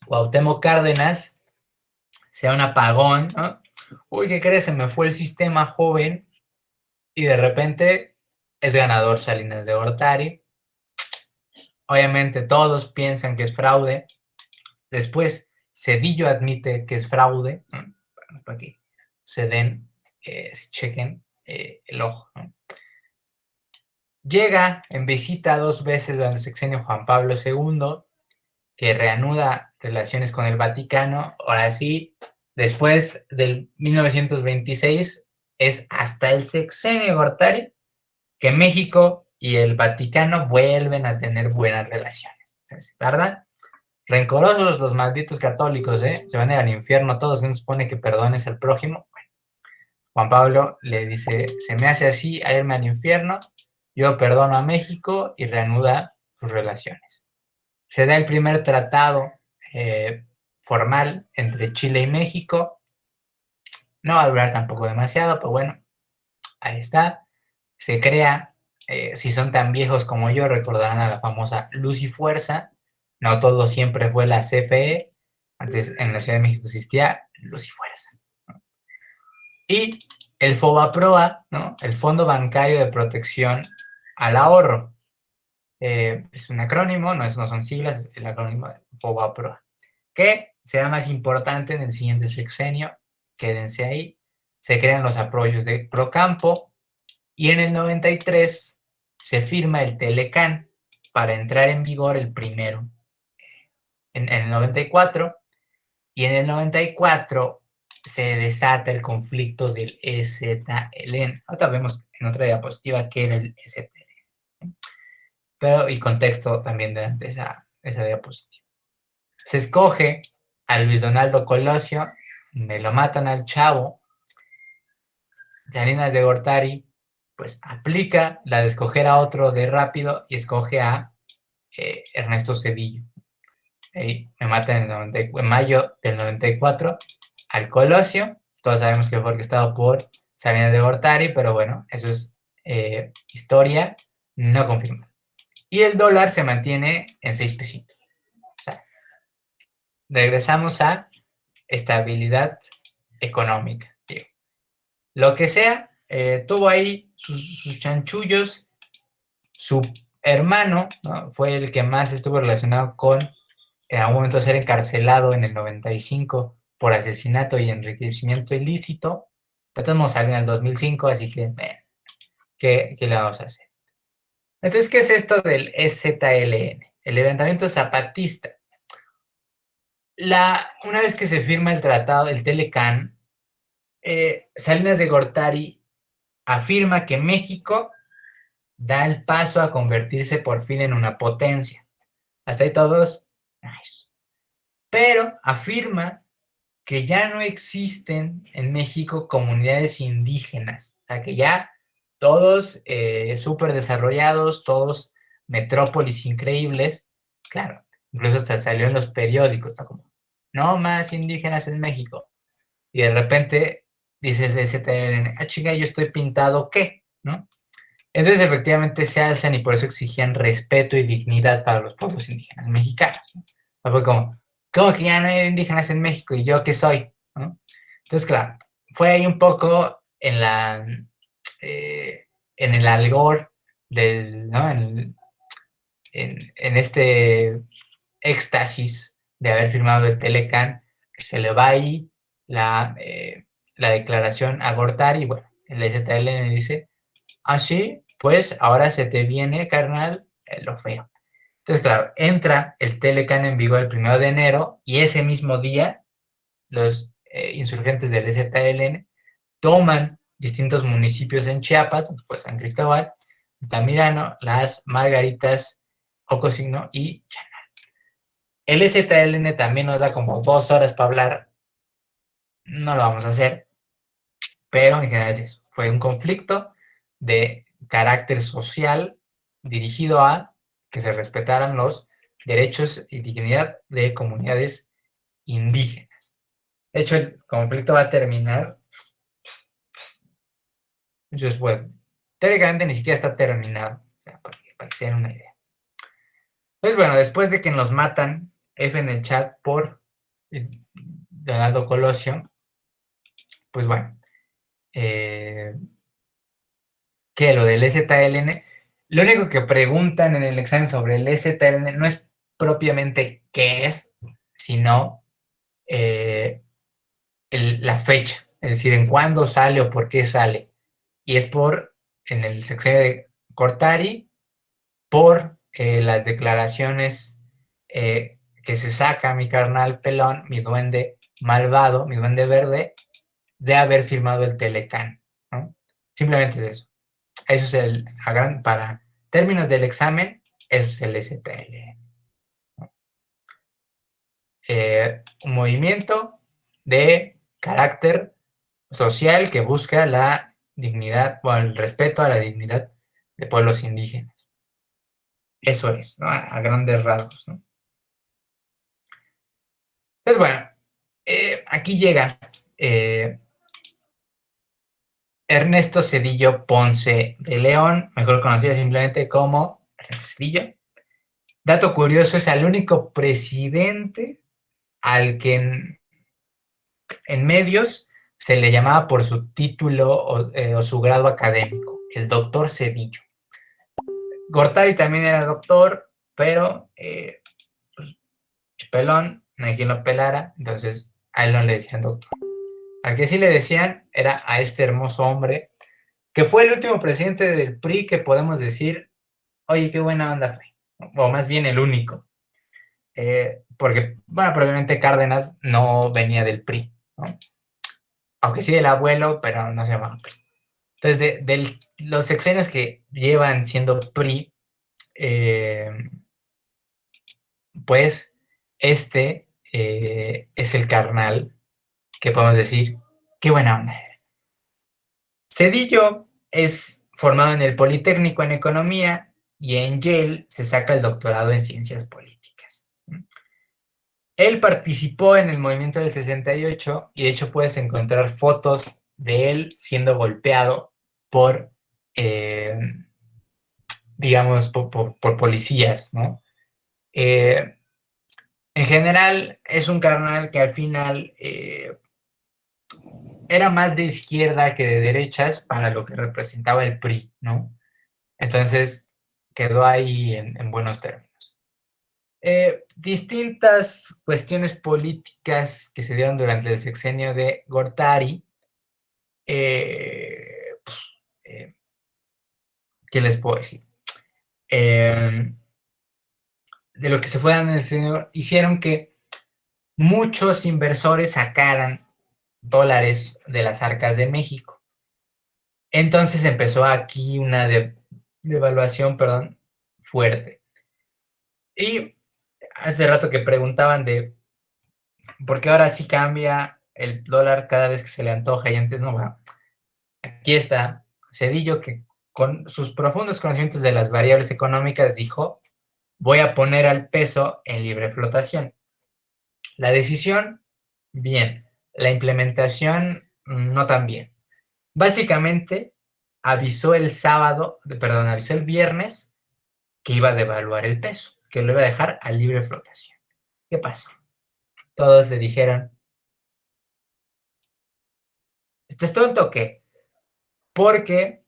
Cuauhtémoc Cárdenas, se da un apagón, ¿no? Uy, ¿qué crees? Se me fue el sistema, joven. Y de repente es ganador Salinas de Gortari. Obviamente todos piensan que es fraude. Después Zedillo admite que es fraude, ¿no? Bueno, para que se den, se chequen el ojo, ¿no? Llega en visita 2 veces durante el sexenio Juan Pablo II, que reanuda relaciones con el Vaticano. Ahora sí, después del 1926, es hasta el sexenio Gortari que México y el Vaticano vuelven a tener buenas relaciones, ¿verdad? Rencorosos los malditos católicos, se van a ir al infierno todos, ¿no se supone que perdones al prójimo? Bueno, Juan Pablo le dice, se me hace así a irme al infierno, yo perdono a México y reanuda sus relaciones. Se da el primer tratado formal entre Chile y México, no va a durar tampoco demasiado, pero bueno, ahí está. Se crea, si son tan viejos como yo, recordarán a la famosa Luz y Fuerza. No todo siempre fue la CFE. Antes en la Ciudad de México existía Luz y Fuerza, ¿no? Y el FOBAPROA, ¿no? El Fondo Bancario de Protección al Ahorro. Es un acrónimo, no son siglas, es el acrónimo de FOBAPROA, que será más importante en el siguiente sexenio. Quédense ahí. Se crean los apoyos de Procampo y en el 93 se firma el Telecán para entrar en vigor el primero. En el 94, y en el 94 se desata el conflicto del EZLN. Ahora vemos en otra diapositiva qué era el EZLN. Pero, y contexto también de esa diapositiva. Se escoge a Luis Donaldo Colosio, me lo matan al chavo. Salinas de Gortari pues aplica la de escoger a otro de rápido y escoge a Ernesto Zedillo. Me matan en mayo del 94 al Colosio. Todos sabemos que fue orquestado por Salinas de Gortari, pero bueno, eso es historia no confirmada. Y el dólar se mantiene en 6 pesitos. O sea, regresamos a estabilidad económica. Digo. Lo que sea, tuvo ahí sus chanchullos. Su hermano, ¿no? Fue el que más estuvo relacionado con, en algún momento, ser encarcelado en el 95 por asesinato y enriquecimiento ilícito. De todos modos salió en el 2005, así que, ¿qué le vamos a hacer? Entonces, ¿qué es esto del EZLN? El levantamiento zapatista. Una vez que se firma el tratado del Telecán, Salinas de Gortari afirma que México da el paso a convertirse por fin en una potencia. Hasta ahí todos. Nice. Pero afirma que ya no existen en México comunidades indígenas. O sea, que ya todos súper desarrollados, todos metrópolis increíbles. Claro, incluso hasta salió en los periódicos, ¿no? Como, no más indígenas en México. Y de repente dice el ZLN, chinga, yo estoy pintado, ¿qué? ¿No? Entonces efectivamente se alzan y por eso exigían respeto y dignidad para los pueblos indígenas mexicanos, ¿no? Fue como, ¿cómo que ya no hay indígenas en México? ¿Y yo qué soy? ¿No? Entonces, claro, fue ahí un poco en el algor ¿no? En este éxtasis de haber firmado el Telecán, que se le va ahí la declaración a Gortari, y bueno, el ZLN dice, sí, pues ahora se te viene, carnal, lo feo. Entonces, claro, entra el Telecán en vigor el 1 de enero y ese mismo día los insurgentes del ZLN toman distintos municipios en Chiapas, pues San Cristóbal, Altamirano, Las Margaritas, Ocosingo y Chanal. El ZLN también nos da como 2 horas para hablar, no lo vamos a hacer, pero en general es eso. Fue un conflicto de carácter social dirigido a que se respetaran los derechos y dignidad de comunidades indígenas. De hecho, el conflicto va a terminar. Entonces, bueno, teóricamente ni siquiera está terminado, o sea, para que se den una idea. Pues bueno, después de que nos matan, F en el chat por Leonardo Colosio, pues bueno, que lo del EZLN, lo único que preguntan en el examen sobre el EZLN no es propiamente qué es, sino la fecha, es decir, en cuándo sale o por qué sale. Y es en el sexenio de Gortari, por las declaraciones que se saca mi carnal pelón, mi duende malvado, mi duende verde, de haber firmado el Telecán, ¿no? Simplemente es eso. Eso es para términos del examen, eso es el STL. Un movimiento de carácter social que busca la dignidad, o el respeto a la dignidad de pueblos indígenas. Eso es, ¿no? A grandes rasgos, ¿no? Pues bueno, aquí llega Ernesto Zedillo Ponce de León, mejor conocido simplemente como Ernesto Zedillo. Dato curioso, es el único presidente al que en medios se le llamaba por su título o su grado académico, el doctor Zedillo. Gortari también era doctor, pero pues, pelón, no hay quien lo pelara, entonces a él no le decían doctor. Al que sí le decían era a este hermoso hombre, que fue el último presidente del PRI que podemos decir, oye, qué buena onda fue, o más bien el único. Porque, bueno, probablemente Cárdenas no venía del PRI, ¿no? Aunque sí del abuelo, pero no se llamaba PRI. Entonces, de los sexenios que llevan siendo PRI, pues este es el carnal que podemos decir, qué buena onda. Zedillo es formado en el Politécnico en Economía y en Yale se saca el doctorado en Ciencias Políticas. Él participó en el movimiento del 68 y de hecho puedes encontrar fotos de él siendo golpeado por, digamos, por policías, ¿no? En general es un carnal que al final era más de izquierda que de derechas para lo que representaba el PRI, ¿no? Entonces quedó ahí en buenos términos. Distintas cuestiones políticas que se dieron durante el sexenio de Gortari. ¿Qué les puedo decir? De lo que se fue dando en el sexenio, hicieron que muchos inversores sacaran dólares de las arcas de México. Entonces empezó aquí una devaluación, fuerte. Y hace rato que preguntaban de por qué ahora sí cambia el dólar cada vez que se le antoja y antes no. Bueno, aquí está Zedillo, que con sus profundos conocimientos de las variables económicas dijo: voy a poner al peso en libre flotación. La decisión, bien. La implementación, no tan bien. Básicamente, avisó el viernes que iba a devaluar el peso, que lo iba a dejar a libre flotación. ¿Qué pasó? Todos le dijeron: ¿estás tonto o qué? Porque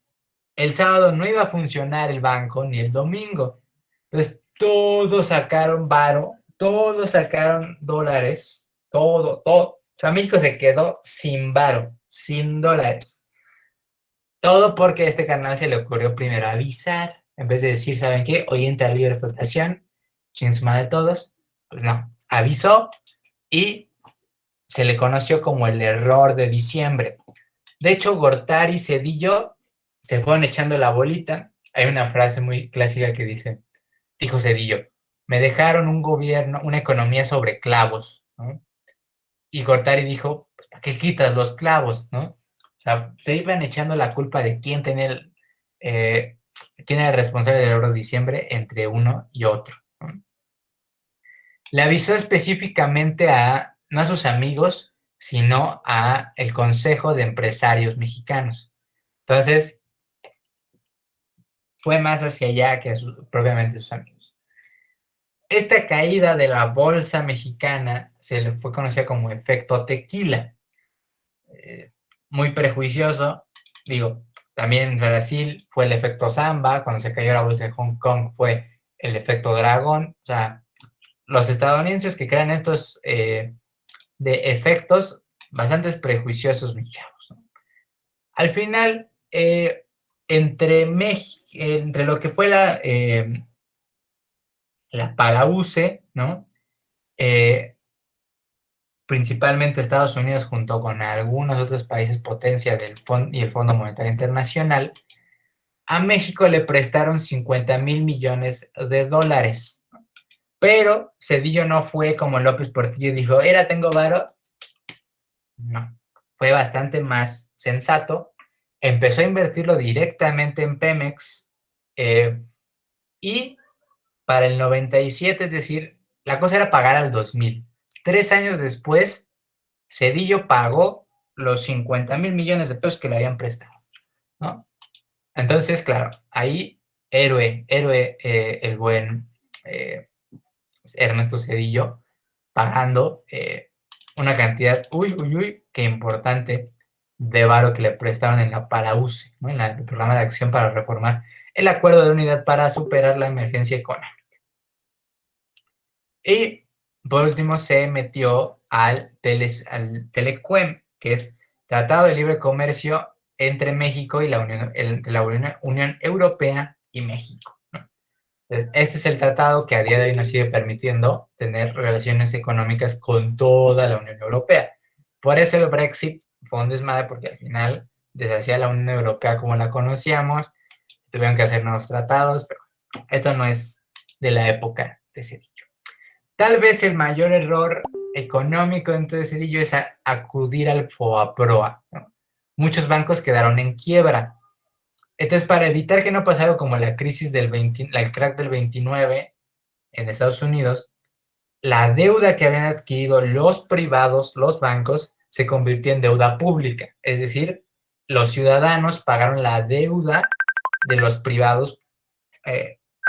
el sábado no iba a funcionar el banco ni el domingo. Entonces, todos sacaron varo, todos sacaron dólares, todo. O sea, México se quedó sin varo, sin dólares. Todo porque a este canal se le ocurrió primero avisar, en vez de decir, ¿saben qué? Hoy entra libre flotación, sin suma de todos. Pues no, avisó y se le conoció como el error de diciembre. De hecho, Gortari y Zedillo se fueron echando la bolita. Hay una frase muy clásica que dijo Zedillo: me dejaron un gobierno, una economía sobre clavos, ¿no? Y Gortari dijo: pues, ¿para qué quitas los clavos, no? O sea, se iban echando la culpa de quién era el responsable del error de diciembre entre uno y otro, ¿no? Le avisó específicamente no a sus amigos, sino a el Consejo de Empresarios Mexicanos. Entonces, fue más hacia allá que propiamente a sus amigos. Esta caída de la bolsa mexicana se le fue conocida como efecto tequila. Muy prejuicioso. Digo, también en Brasil fue el efecto Samba, cuando se cayó la bolsa de Hong Kong fue el efecto dragón. O sea, los estadounidenses que crean estos de efectos bastante prejuiciosos, mis chavos, ¿no? Al final, entre lo que fue la PALAUCE, ¿no? Principalmente Estados Unidos junto con algunos otros países potencia y el Fondo Monetario Internacional, a México le prestaron 50,000 millones de dólares. Pero Zedillo no fue como López Portillo, dijo: ¿era tengo varo? No, fue bastante más sensato. Empezó a invertirlo directamente en Pemex y para el 97, es decir, la cosa era pagar al 2000. 3 años después, Zedillo pagó los 50,000 millones de pesos que le habían prestado, ¿no? Entonces, claro, ahí héroe el buen Ernesto Zedillo, pagando una cantidad, qué importante, de varo que le prestaron en la PALAUCE, ¿no? En el Programa de Acción para Reformar el Acuerdo de Unidad para superar la emergencia económica. Y por último se metió al TLECUEM, que es Tratado de Libre Comercio entre México y la Unión Europea y México, ¿no? Entonces, este es el tratado que a día de hoy nos sigue permitiendo tener relaciones económicas con toda la Unión Europea. Por eso el Brexit fue un desmadre, porque al final deshacía la Unión Europea como la conocíamos, tuvieron que hacer nuevos tratados, pero esto no es de la época de Zedillo. Tal vez el mayor error económico dentro de Zedillo es acudir al FOBAPROA, ¿no? Muchos bancos quedaron en quiebra. Entonces, para evitar que no pasara como la crisis el crack del 29 en Estados Unidos, la deuda que habían adquirido los privados, los bancos, se convirtió en deuda pública. Es decir, los ciudadanos pagaron la deuda de los privados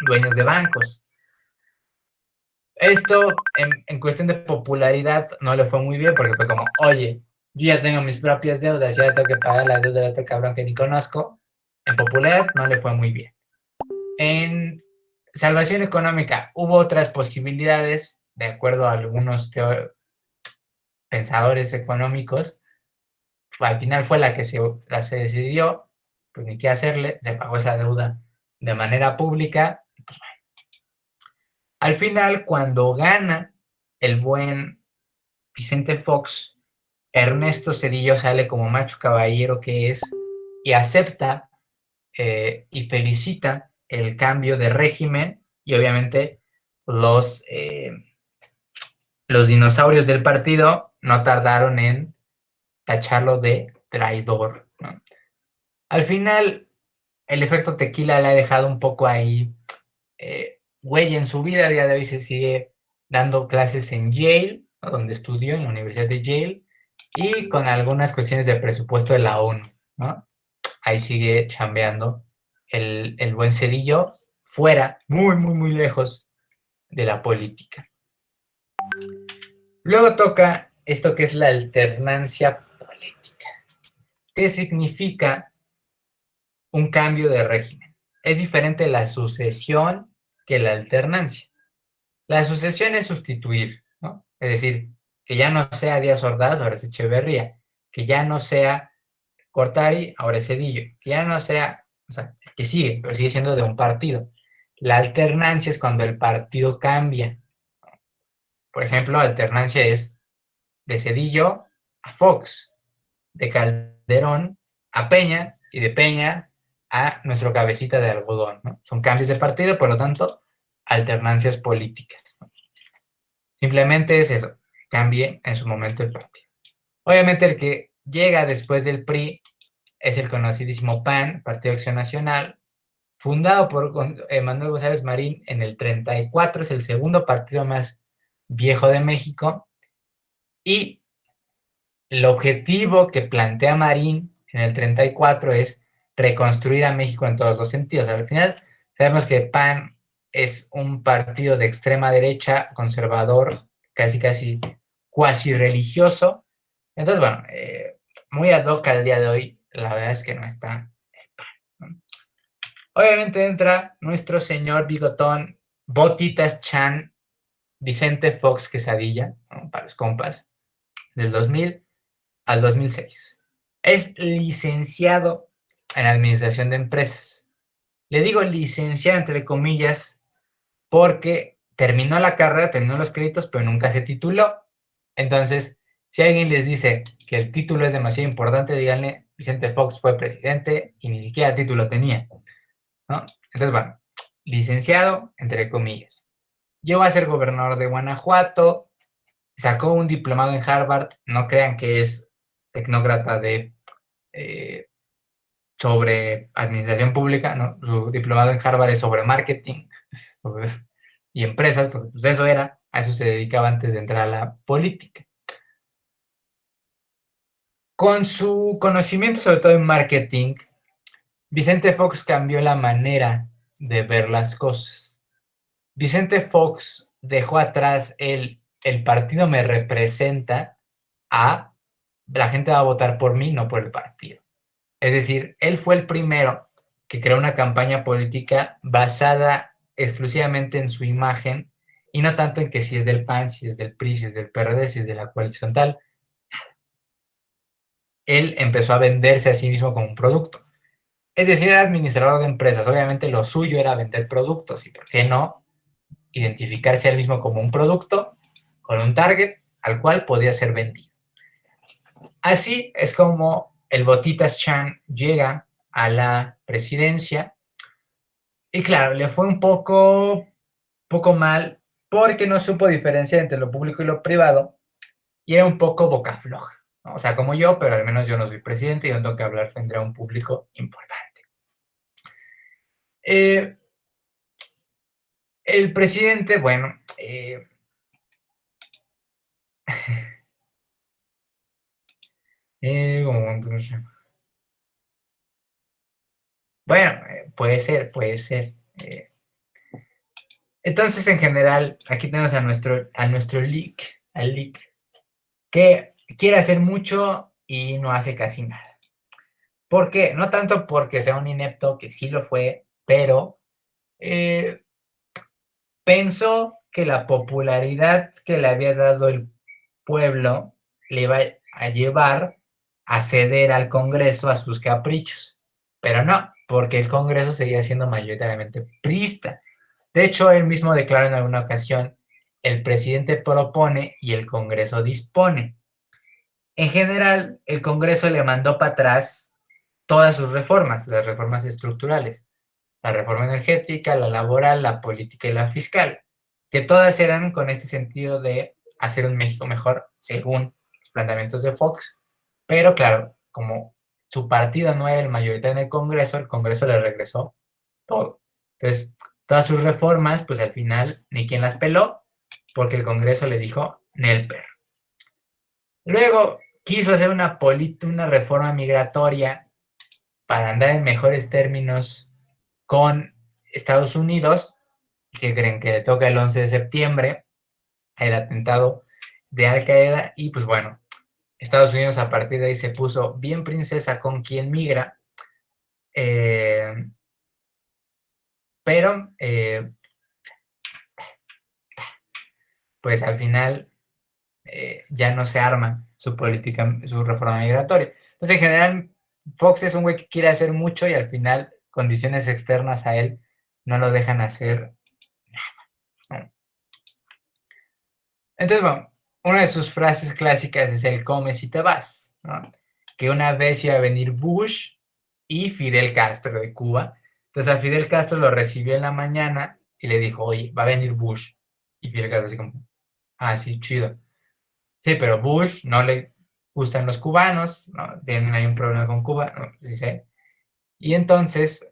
dueños de bancos. Esto, en cuestión de popularidad, no le fue muy bien, porque fue como: oye, yo ya tengo mis propias deudas, ya tengo que pagar la deuda de otro cabrón que ni conozco. En popularidad no le fue muy bien. En salvación económica, hubo otras posibilidades, de acuerdo a algunos pensadores económicos. Al final fue la que se decidió, pues ni qué hacerle, se pagó esa deuda de manera pública. Pues, bueno. Al final, cuando gana el buen Vicente Fox, Ernesto Zedillo sale como macho caballero que es y acepta y felicita el cambio de régimen, y obviamente los dinosaurios del partido no tardaron en tacharlo de traidor, ¿no? Al final, el efecto tequila le ha dejado un poco ahí huella en su vida. A día de hoy se sigue dando clases en Yale, ¿no? Donde estudió, en la Universidad de Yale, y con algunas cuestiones de presupuesto de la ONU, ¿no? Ahí sigue chambeando el buen Zedillo, fuera, muy, muy, muy lejos de la política. Luego toca esto que es la alternancia política. ¿Qué significa un cambio de régimen? Es diferente la sucesión que la alternancia. La sucesión es sustituir, ¿no? Es decir, que ya no sea Díaz Ordaz, ahora es Echeverría, que ya no sea Gortari, ahora es Zedillo, que ya no sea, o sea, que sigue, pero sigue siendo de un partido. La alternancia es cuando el partido cambia. Por ejemplo, alternancia es de Zedillo a Fox, de Calderón a Peña y de Peña a nuestro cabecita de algodón, ¿no? Son cambios de partido, por lo tanto, alternancias políticas, ¿no? Simplemente es eso, cambie en su momento el partido. Obviamente el que llega después del PRI es el conocidísimo PAN, Partido Acción Nacional, fundado por Manuel González Marín en el 34, es el segundo partido más viejo de México, y el objetivo que plantea Marín en el 34 es reconstruir a México en todos los sentidos. Al final sabemos que PAN es un partido de extrema derecha, conservador, casi cuasi religioso. Entonces, bueno, muy ad hoc al día de hoy, la verdad es que no está el PAN, ¿no? Obviamente entra nuestro señor bigotón, Botitas Chan, Vicente Fox Quesadilla, ¿no? Para los compas, del 2000 al 2006. Es licenciado en Administración de Empresas. Le digo licenciado entre comillas porque terminó la carrera, terminó los créditos, pero nunca se tituló. Entonces, si alguien les dice que el título es demasiado importante, díganle, Vicente Fox fue presidente y ni siquiera título tenía, ¿no? Entonces, bueno, licenciado entre comillas. Llegó a ser gobernador de Guanajuato, sacó un diplomado en Harvard, no crean que es tecnócrata de sobre administración pública, ¿no? Su diplomado en Harvard es sobre marketing y empresas, porque pues eso era, a eso se dedicaba antes de entrar a la política. Con su conocimiento sobre todo en marketing, Vicente Fox cambió la manera de ver las cosas. Vicente Fox dejó atrás el partido me representa a la gente va a votar por mí, no por el partido. Es decir, él fue el primero que creó una campaña política basada exclusivamente en su imagen y no tanto en que si es del PAN, si es del PRI, si es del PRD, si es de la coalición tal. Él empezó a venderse a sí mismo como un producto. Es decir, era administrador de empresas. Obviamente lo suyo era vender productos y, ¿por qué no?, identificarse a él mismo como un producto con un target al cual podía ser vendido. Así es como el Botitas Chan llega a la presidencia y claro, le fue un poco mal porque no supo diferenciar entre lo público y lo privado y era un poco boca floja, ¿no? O sea, como yo, pero al menos yo no soy presidente y no tengo que hablar frente a un público importante. El presidente, bueno, bueno, puede ser. Entonces, en general, aquí tenemos a nuestro leak, al leak, que quiere hacer mucho y no hace casi nada. ¿Por qué? No tanto porque sea un inepto, que sí lo fue, pero pensó que la popularidad que le había dado el pueblo le iba a llevar a ceder al Congreso a sus caprichos, pero no, porque el Congreso seguía siendo mayoritariamente priista. De hecho, él mismo declaró en alguna ocasión, el presidente propone y el Congreso dispone. En general, el Congreso le mandó para atrás todas sus reformas, las reformas estructurales, la reforma energética, la laboral, la política y la fiscal, que todas eran con este sentido de hacer un México mejor, según los planteamientos de Fox, pero claro, como su partido no era el mayoritario en el Congreso le regresó todo. Entonces, todas sus reformas, pues al final ni quien las peló, porque el Congreso le dijo, nel perro. Luego quiso hacer una reforma migratoria para andar en mejores términos con Estados Unidos, que creen que le toca el 11 de septiembre, el atentado de Al Qaeda, y pues bueno, Estados Unidos a partir de ahí se puso bien princesa con quien migra, pero pues al final ya no se arma su política, su reforma migratoria. Entonces, en general, Fox es un güey que quiere hacer mucho y al final condiciones externas a él no lo dejan hacer nada. Entonces, bueno, una de sus frases clásicas es el come si te vas, ¿no? Que una vez iba a venir Bush y Fidel Castro de Cuba. Entonces a Fidel Castro lo recibió en la mañana y le dijo, oye, va a venir Bush. Y Fidel Castro así como, ah, sí, chido. Sí, pero Bush no le gustan los cubanos, ¿no? Tienen ahí un problema con Cuba, no, sí sé. Y entonces,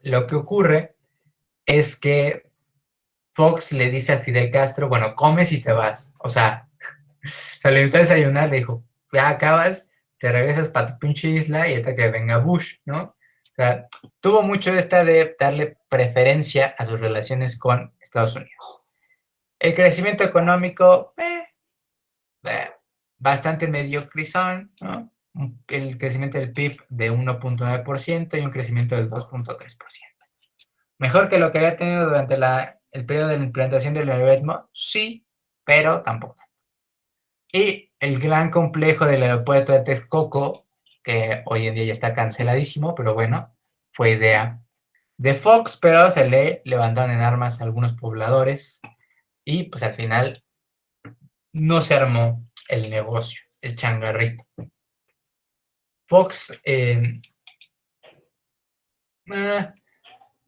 lo que ocurre es que Fox le dice a Fidel Castro, bueno, comes y te vas. O sea, se le invitó a desayunar, le dijo, ya acabas, te regresas para tu pinche isla y hasta que venga Bush, ¿no? O sea, tuvo mucho esta de darle preferencia a sus relaciones con Estados Unidos. El crecimiento económico, bastante mediocrizón, ¿no? El crecimiento del PIB de 1.9% y un crecimiento del 2.3%. Mejor que lo que había tenido durante el periodo de la implantación del neoliberalismo, sí, pero tampoco. Y el gran complejo del aeropuerto de Texcoco, que hoy en día ya está canceladísimo, pero bueno, fue idea de Fox, pero se le levantaron en armas a algunos pobladores y pues al final no se armó el negocio, el changarrito. Fox,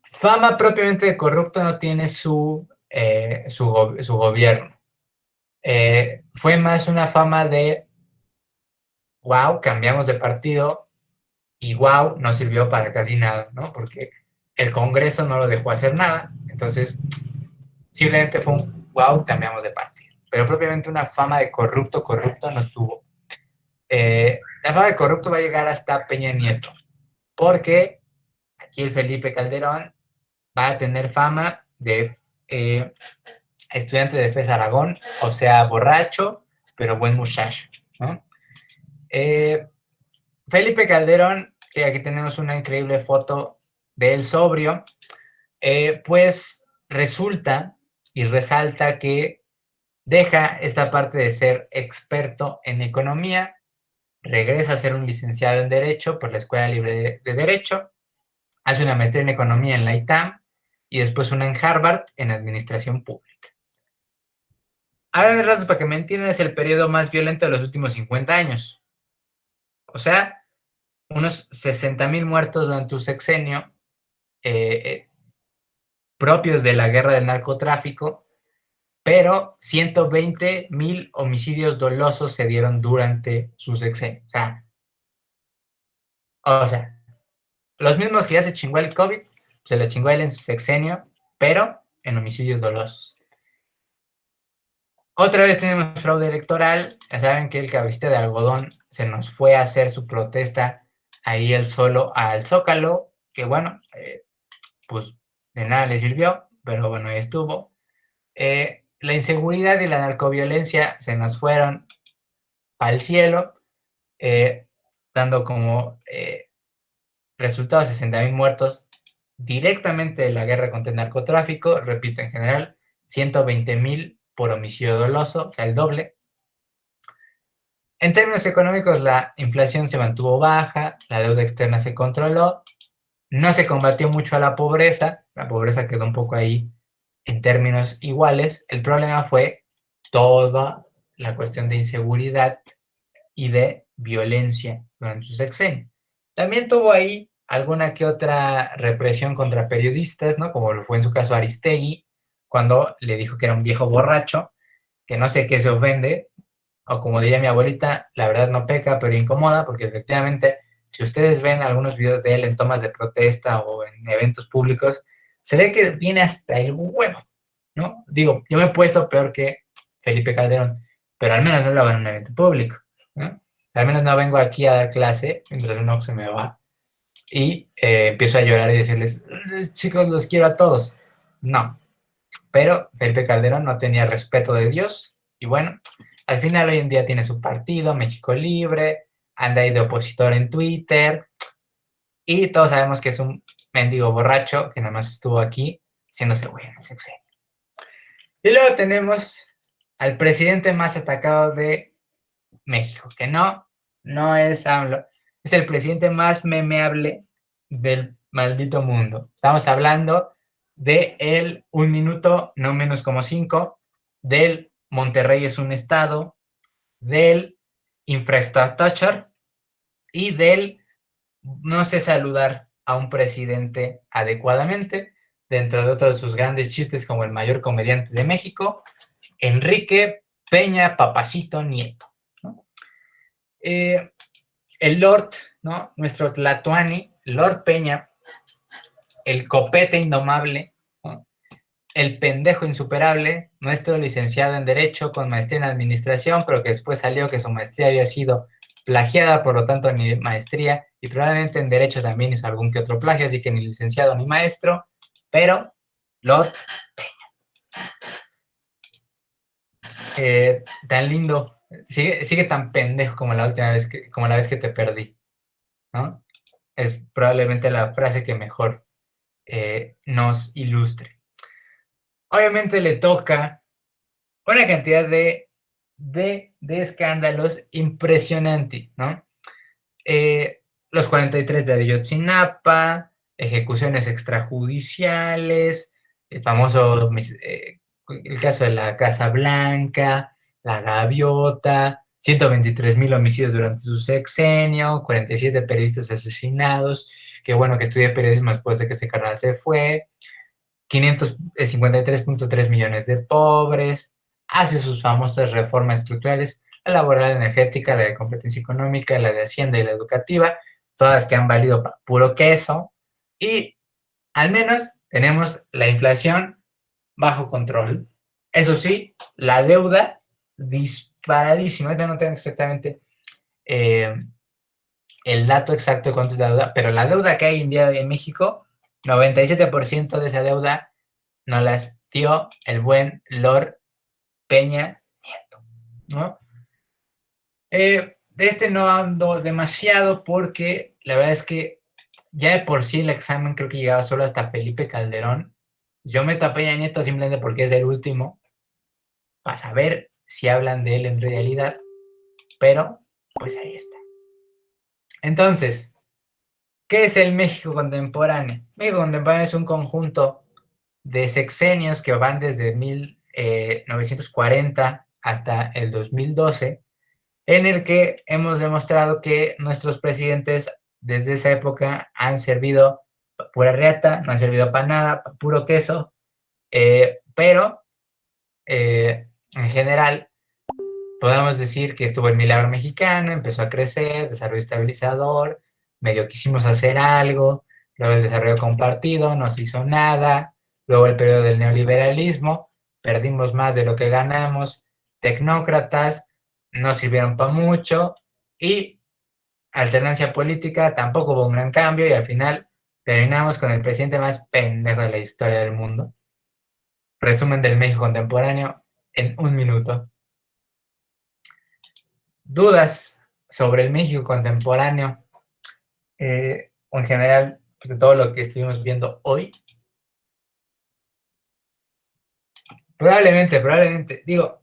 fama propiamente de corrupto no tiene su gobierno. Fue más una fama de, wow, cambiamos de partido y wow, no sirvió para casi nada, ¿no? Porque el Congreso no lo dejó hacer nada, entonces simplemente fue un wow, cambiamos de partido. Pero propiamente una fama de corrupto no tuvo. La fama de corrupto va a llegar hasta Peña Nieto, porque aquí el Felipe Calderón va a tener fama de estudiante de FES Aragón, o sea, borracho, pero buen muchacho, ¿no? Felipe Calderón, que aquí tenemos una increíble foto de él sobrio, pues resulta y resalta que deja esta parte de ser experto en economía, regresa a ser un licenciado en Derecho por la Escuela Libre de Derecho, hace una maestría en Economía en la ITAM y después una en Harvard en Administración Pública. A grandes rasgos, para que me entiendan, es el periodo más violento de los últimos 50 años. O sea, unos 60,000 muertos durante un sexenio propios de la guerra del narcotráfico, pero 120,000 homicidios dolosos se dieron durante su sexenio. O sea, los mismos que ya se chingó el COVID, se le chingó él en su sexenio, pero en homicidios dolosos. Otra vez tenemos fraude electoral. Ya saben que el cabecita de algodón se nos fue a hacer su protesta ahí él solo al Zócalo, que bueno, pues de nada le sirvió, pero bueno, ahí estuvo. La inseguridad y la narcoviolencia se nos fueron para el cielo, dando como resultado 60,000 muertos directamente de la guerra contra el narcotráfico, repito, en general, 120,000 por homicidio doloso, o sea, el doble. En términos económicos, la inflación se mantuvo baja, la deuda externa se controló, no se combatió mucho a la pobreza quedó un poco ahí en términos iguales. El problema fue toda la cuestión de inseguridad y de violencia durante su sexenio. También tuvo ahí alguna que otra represión contra periodistas, ¿no? Como lo fue en su caso Aristegui, cuando le dijo que era un viejo borracho, que no sé qué se ofende, o como diría mi abuelita, la verdad no peca, pero incomoda, porque efectivamente, si ustedes ven algunos videos de él en tomas de protesta o en eventos públicos, se ve que viene hasta el huevo, ¿no? Digo, yo me he puesto peor que Felipe Calderón, pero al menos no lo hago en un evento público, ¿no? Al menos no vengo aquí a dar clase, mientras uno se me va, y empiezo a llorar y decirles, chicos, los quiero a todos. No, pero Felipe Calderón no tenía respeto de Dios, y bueno, al final hoy en día tiene su partido, México Libre, anda ahí de opositor en Twitter, y todos sabemos que es un mendigo borracho que nada más estuvo aquí haciéndose güey en el sexenio. Y luego tenemos al presidente más atacado de México, que no es AMLO, es el presidente más memeable del maldito mundo. Estamos hablando de el 1 minuto, no menos como 5, del Monterrey es un estado, del infrastructure y del no sé saludar a un presidente adecuadamente, dentro de otros de sus grandes chistes como el mayor comediante de México, Enrique Peña Papacito Nieto, ¿no? El Lord, ¿no? Nuestro Tlatoani, Lord Peña, el copete indomable, ¿no? El pendejo insuperable, nuestro licenciado en Derecho con maestría en Administración, pero que después salió que su maestría había sido plagiada, por lo tanto ni maestría, y probablemente en Derecho también hizo algún que otro plagio, así que ni licenciado ni maestro, pero Lord Peña. Tan lindo, sigue tan pendejo como la última vez como la vez que te perdí, ¿no? Es probablemente la frase que mejor nos ilustre. Obviamente le toca una cantidad de escándalos impresionante, ¿no? Los 43 de Ayotzinapa, ejecuciones extrajudiciales, el famoso, el caso de la Casa Blanca, la Gaviota, 123,000 homicidios durante su sexenio, 47 periodistas asesinados, qué bueno que estudié periodismo después de que este canal se fue, 553.3 millones de pobres, hace sus famosas reformas estructurales, la laboral, energética, la de competencia económica, la de Hacienda y la educativa, todas que han valido para puro queso, y al menos tenemos la inflación bajo control. Eso sí, la deuda disparadísima. Ahorita no tengo exactamente el dato exacto de cuánto es la deuda, pero la deuda que hay en día en México, 97% de esa deuda nos las dio el buen Lord Peña Nieto, ¿no? De este no ando demasiado porque la verdad es que ya de por sí el examen creo que llegaba solo hasta Felipe Calderón. Yo meto a Peña Nieto simplemente porque es el último, para saber si hablan de él en realidad, pero pues ahí está. Entonces, ¿qué es el México contemporáneo? México contemporáneo es un conjunto de sexenios que van desde 1940 hasta el 2012, en el que hemos demostrado que nuestros presidentes desde esa época han servido para pura reata, no han servido para nada, para puro queso, pero en general podemos decir que estuvo el milagro mexicano, empezó a crecer, desarrollo estabilizador, medio quisimos hacer algo, luego el desarrollo compartido, no se hizo nada, luego el periodo del neoliberalismo, perdimos más de lo que ganamos, tecnócratas, no sirvieron para mucho, y alternancia política, tampoco hubo un gran cambio, y al final terminamos con el presidente más pendejo de la historia del mundo. Resumen del México contemporáneo en 1 minuto. ¿Dudas sobre el México contemporáneo o en general, pues, de todo lo que estuvimos viendo hoy. Probablemente, digo,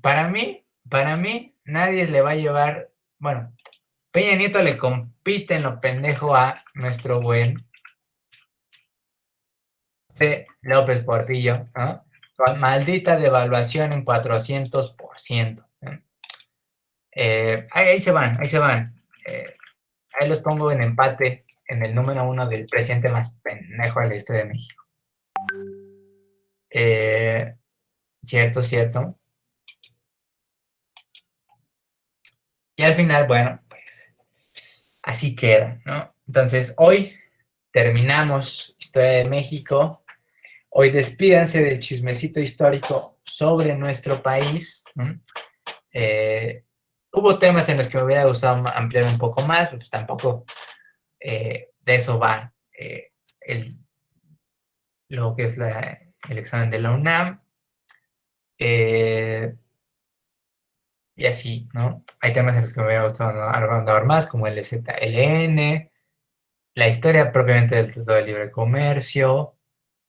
para mí, nadie le va a llevar, bueno, Peña Nieto le compite en lo pendejo a nuestro buen José López Portillo, ¿no? Con maldita devaluación en 400%. ¿No? Ahí se van. Ahí los pongo en empate en el número 1 del presidente más pendejo de la historia de México. Cierto. Y al final, bueno, pues así queda, ¿no? Entonces, hoy terminamos Historia de México. Hoy despídanse del chismecito histórico sobre nuestro país. ¿No? Hubo temas en los que me hubiera gustado ampliar un poco más, pero pues tampoco de eso va lo que es el examen de la UNAM. Y así, ¿no? Hay temas en los que me hubiera gustado ahondar más, como el ZLN, la historia propiamente del Tratado de Libre Comercio,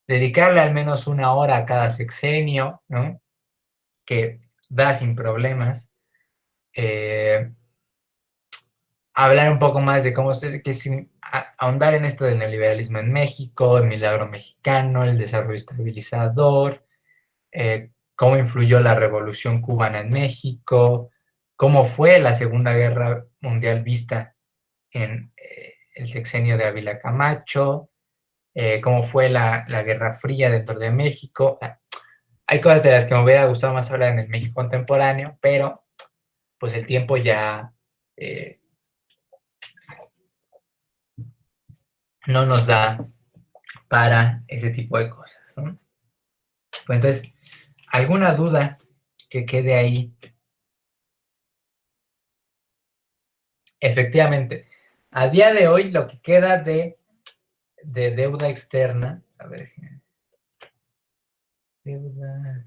dedicarle al menos 1 hora a cada sexenio, ¿no? Que da sin problemas. Hablar un poco más de cómo ahondar en esto del neoliberalismo en México, el milagro mexicano, el desarrollo estabilizador, cómo influyó la revolución cubana en México, cómo fue la Segunda Guerra Mundial vista en el sexenio de Ávila Camacho, cómo fue la Guerra Fría dentro de México. Hay cosas de las que me hubiera gustado más hablar en el México contemporáneo, pero pues el tiempo ya no nos da para ese tipo de cosas, ¿no? Pues entonces, ¿alguna duda que quede ahí? Efectivamente, a día de hoy lo que queda de deuda externa, a ver, deuda...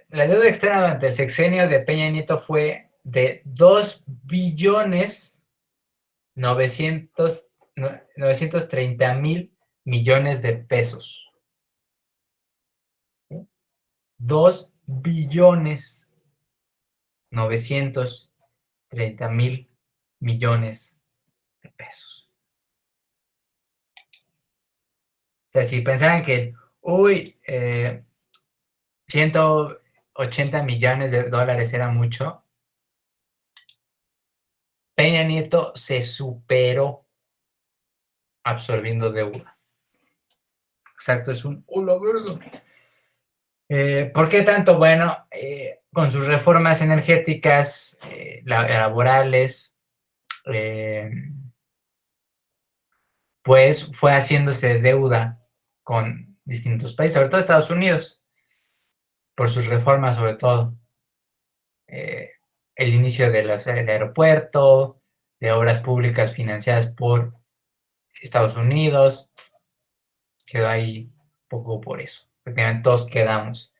La deuda externa durante el sexenio de Peña Nieto fue de 2.930.000 millones de pesos. 2.930.000 millones de pesos. O sea, si pensaban que, 180 millones de dólares era mucho, Peña Nieto se superó absorbiendo deuda. Exacto, es un hola verga. ¿Por qué tanto? Bueno, con sus reformas energéticas, laborales, pues fue haciéndose deuda con distintos países, sobre todo Estados Unidos, por sus reformas sobre todo. El inicio del aeropuerto, de obras públicas financiadas por Estados Unidos, quedó ahí un poco por eso, porque todos quedamos.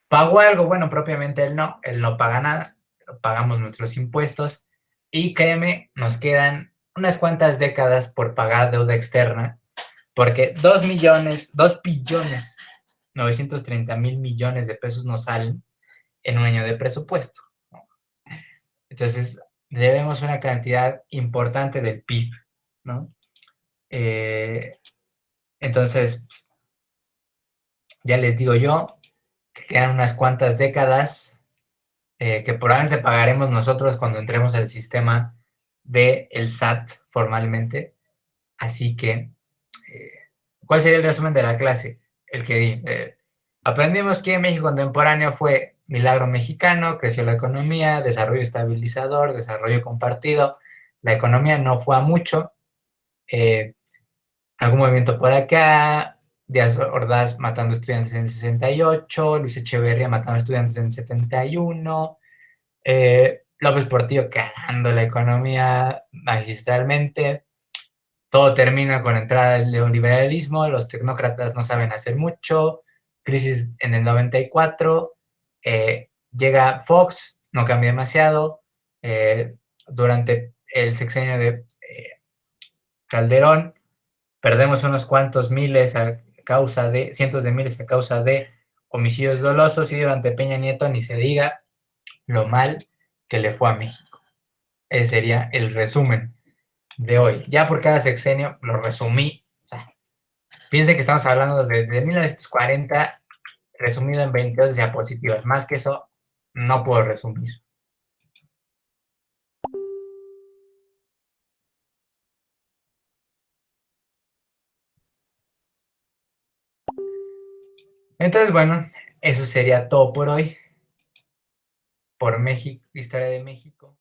¿Pagó algo? Bueno, propiamente él no paga nada, pagamos nuestros impuestos y créeme, nos quedan unas cuantas décadas por pagar deuda externa, porque 2.930.000 millones de pesos nos salen en un año de presupuesto. Entonces, debemos una cantidad importante del PIB, ¿no? Entonces, ya les digo yo, que quedan unas cuantas décadas que probablemente pagaremos nosotros cuando entremos al sistema del SAT formalmente. Así que, ¿cuál sería el resumen de la clase? El que di. Aprendimos que México contemporáneo fue milagro mexicano, creció la economía, desarrollo estabilizador, desarrollo compartido. La economía no fue a mucho. Algún movimiento por acá, Díaz Ordaz matando estudiantes en el 68, Luis Echeverría matando estudiantes en el 71, López Portillo cagando la economía magistralmente. Todo termina con entrada del neoliberalismo, los tecnócratas no saben hacer mucho, crisis en el 94, llega Fox, no cambia demasiado, durante el sexenio de Calderón, perdemos unos cuantos miles a causa de, cientos de miles a causa de homicidios dolosos, y durante Peña Nieto ni se diga lo mal que le fue a México. Ese sería el resumen de hoy. Ya por cada sexenio lo resumí. O sea, piensen que estamos hablando de 1940 resumido en 22 diapositivas. Más que eso, no puedo resumir. Entonces, bueno, eso sería todo por hoy. Por México, Historia de México.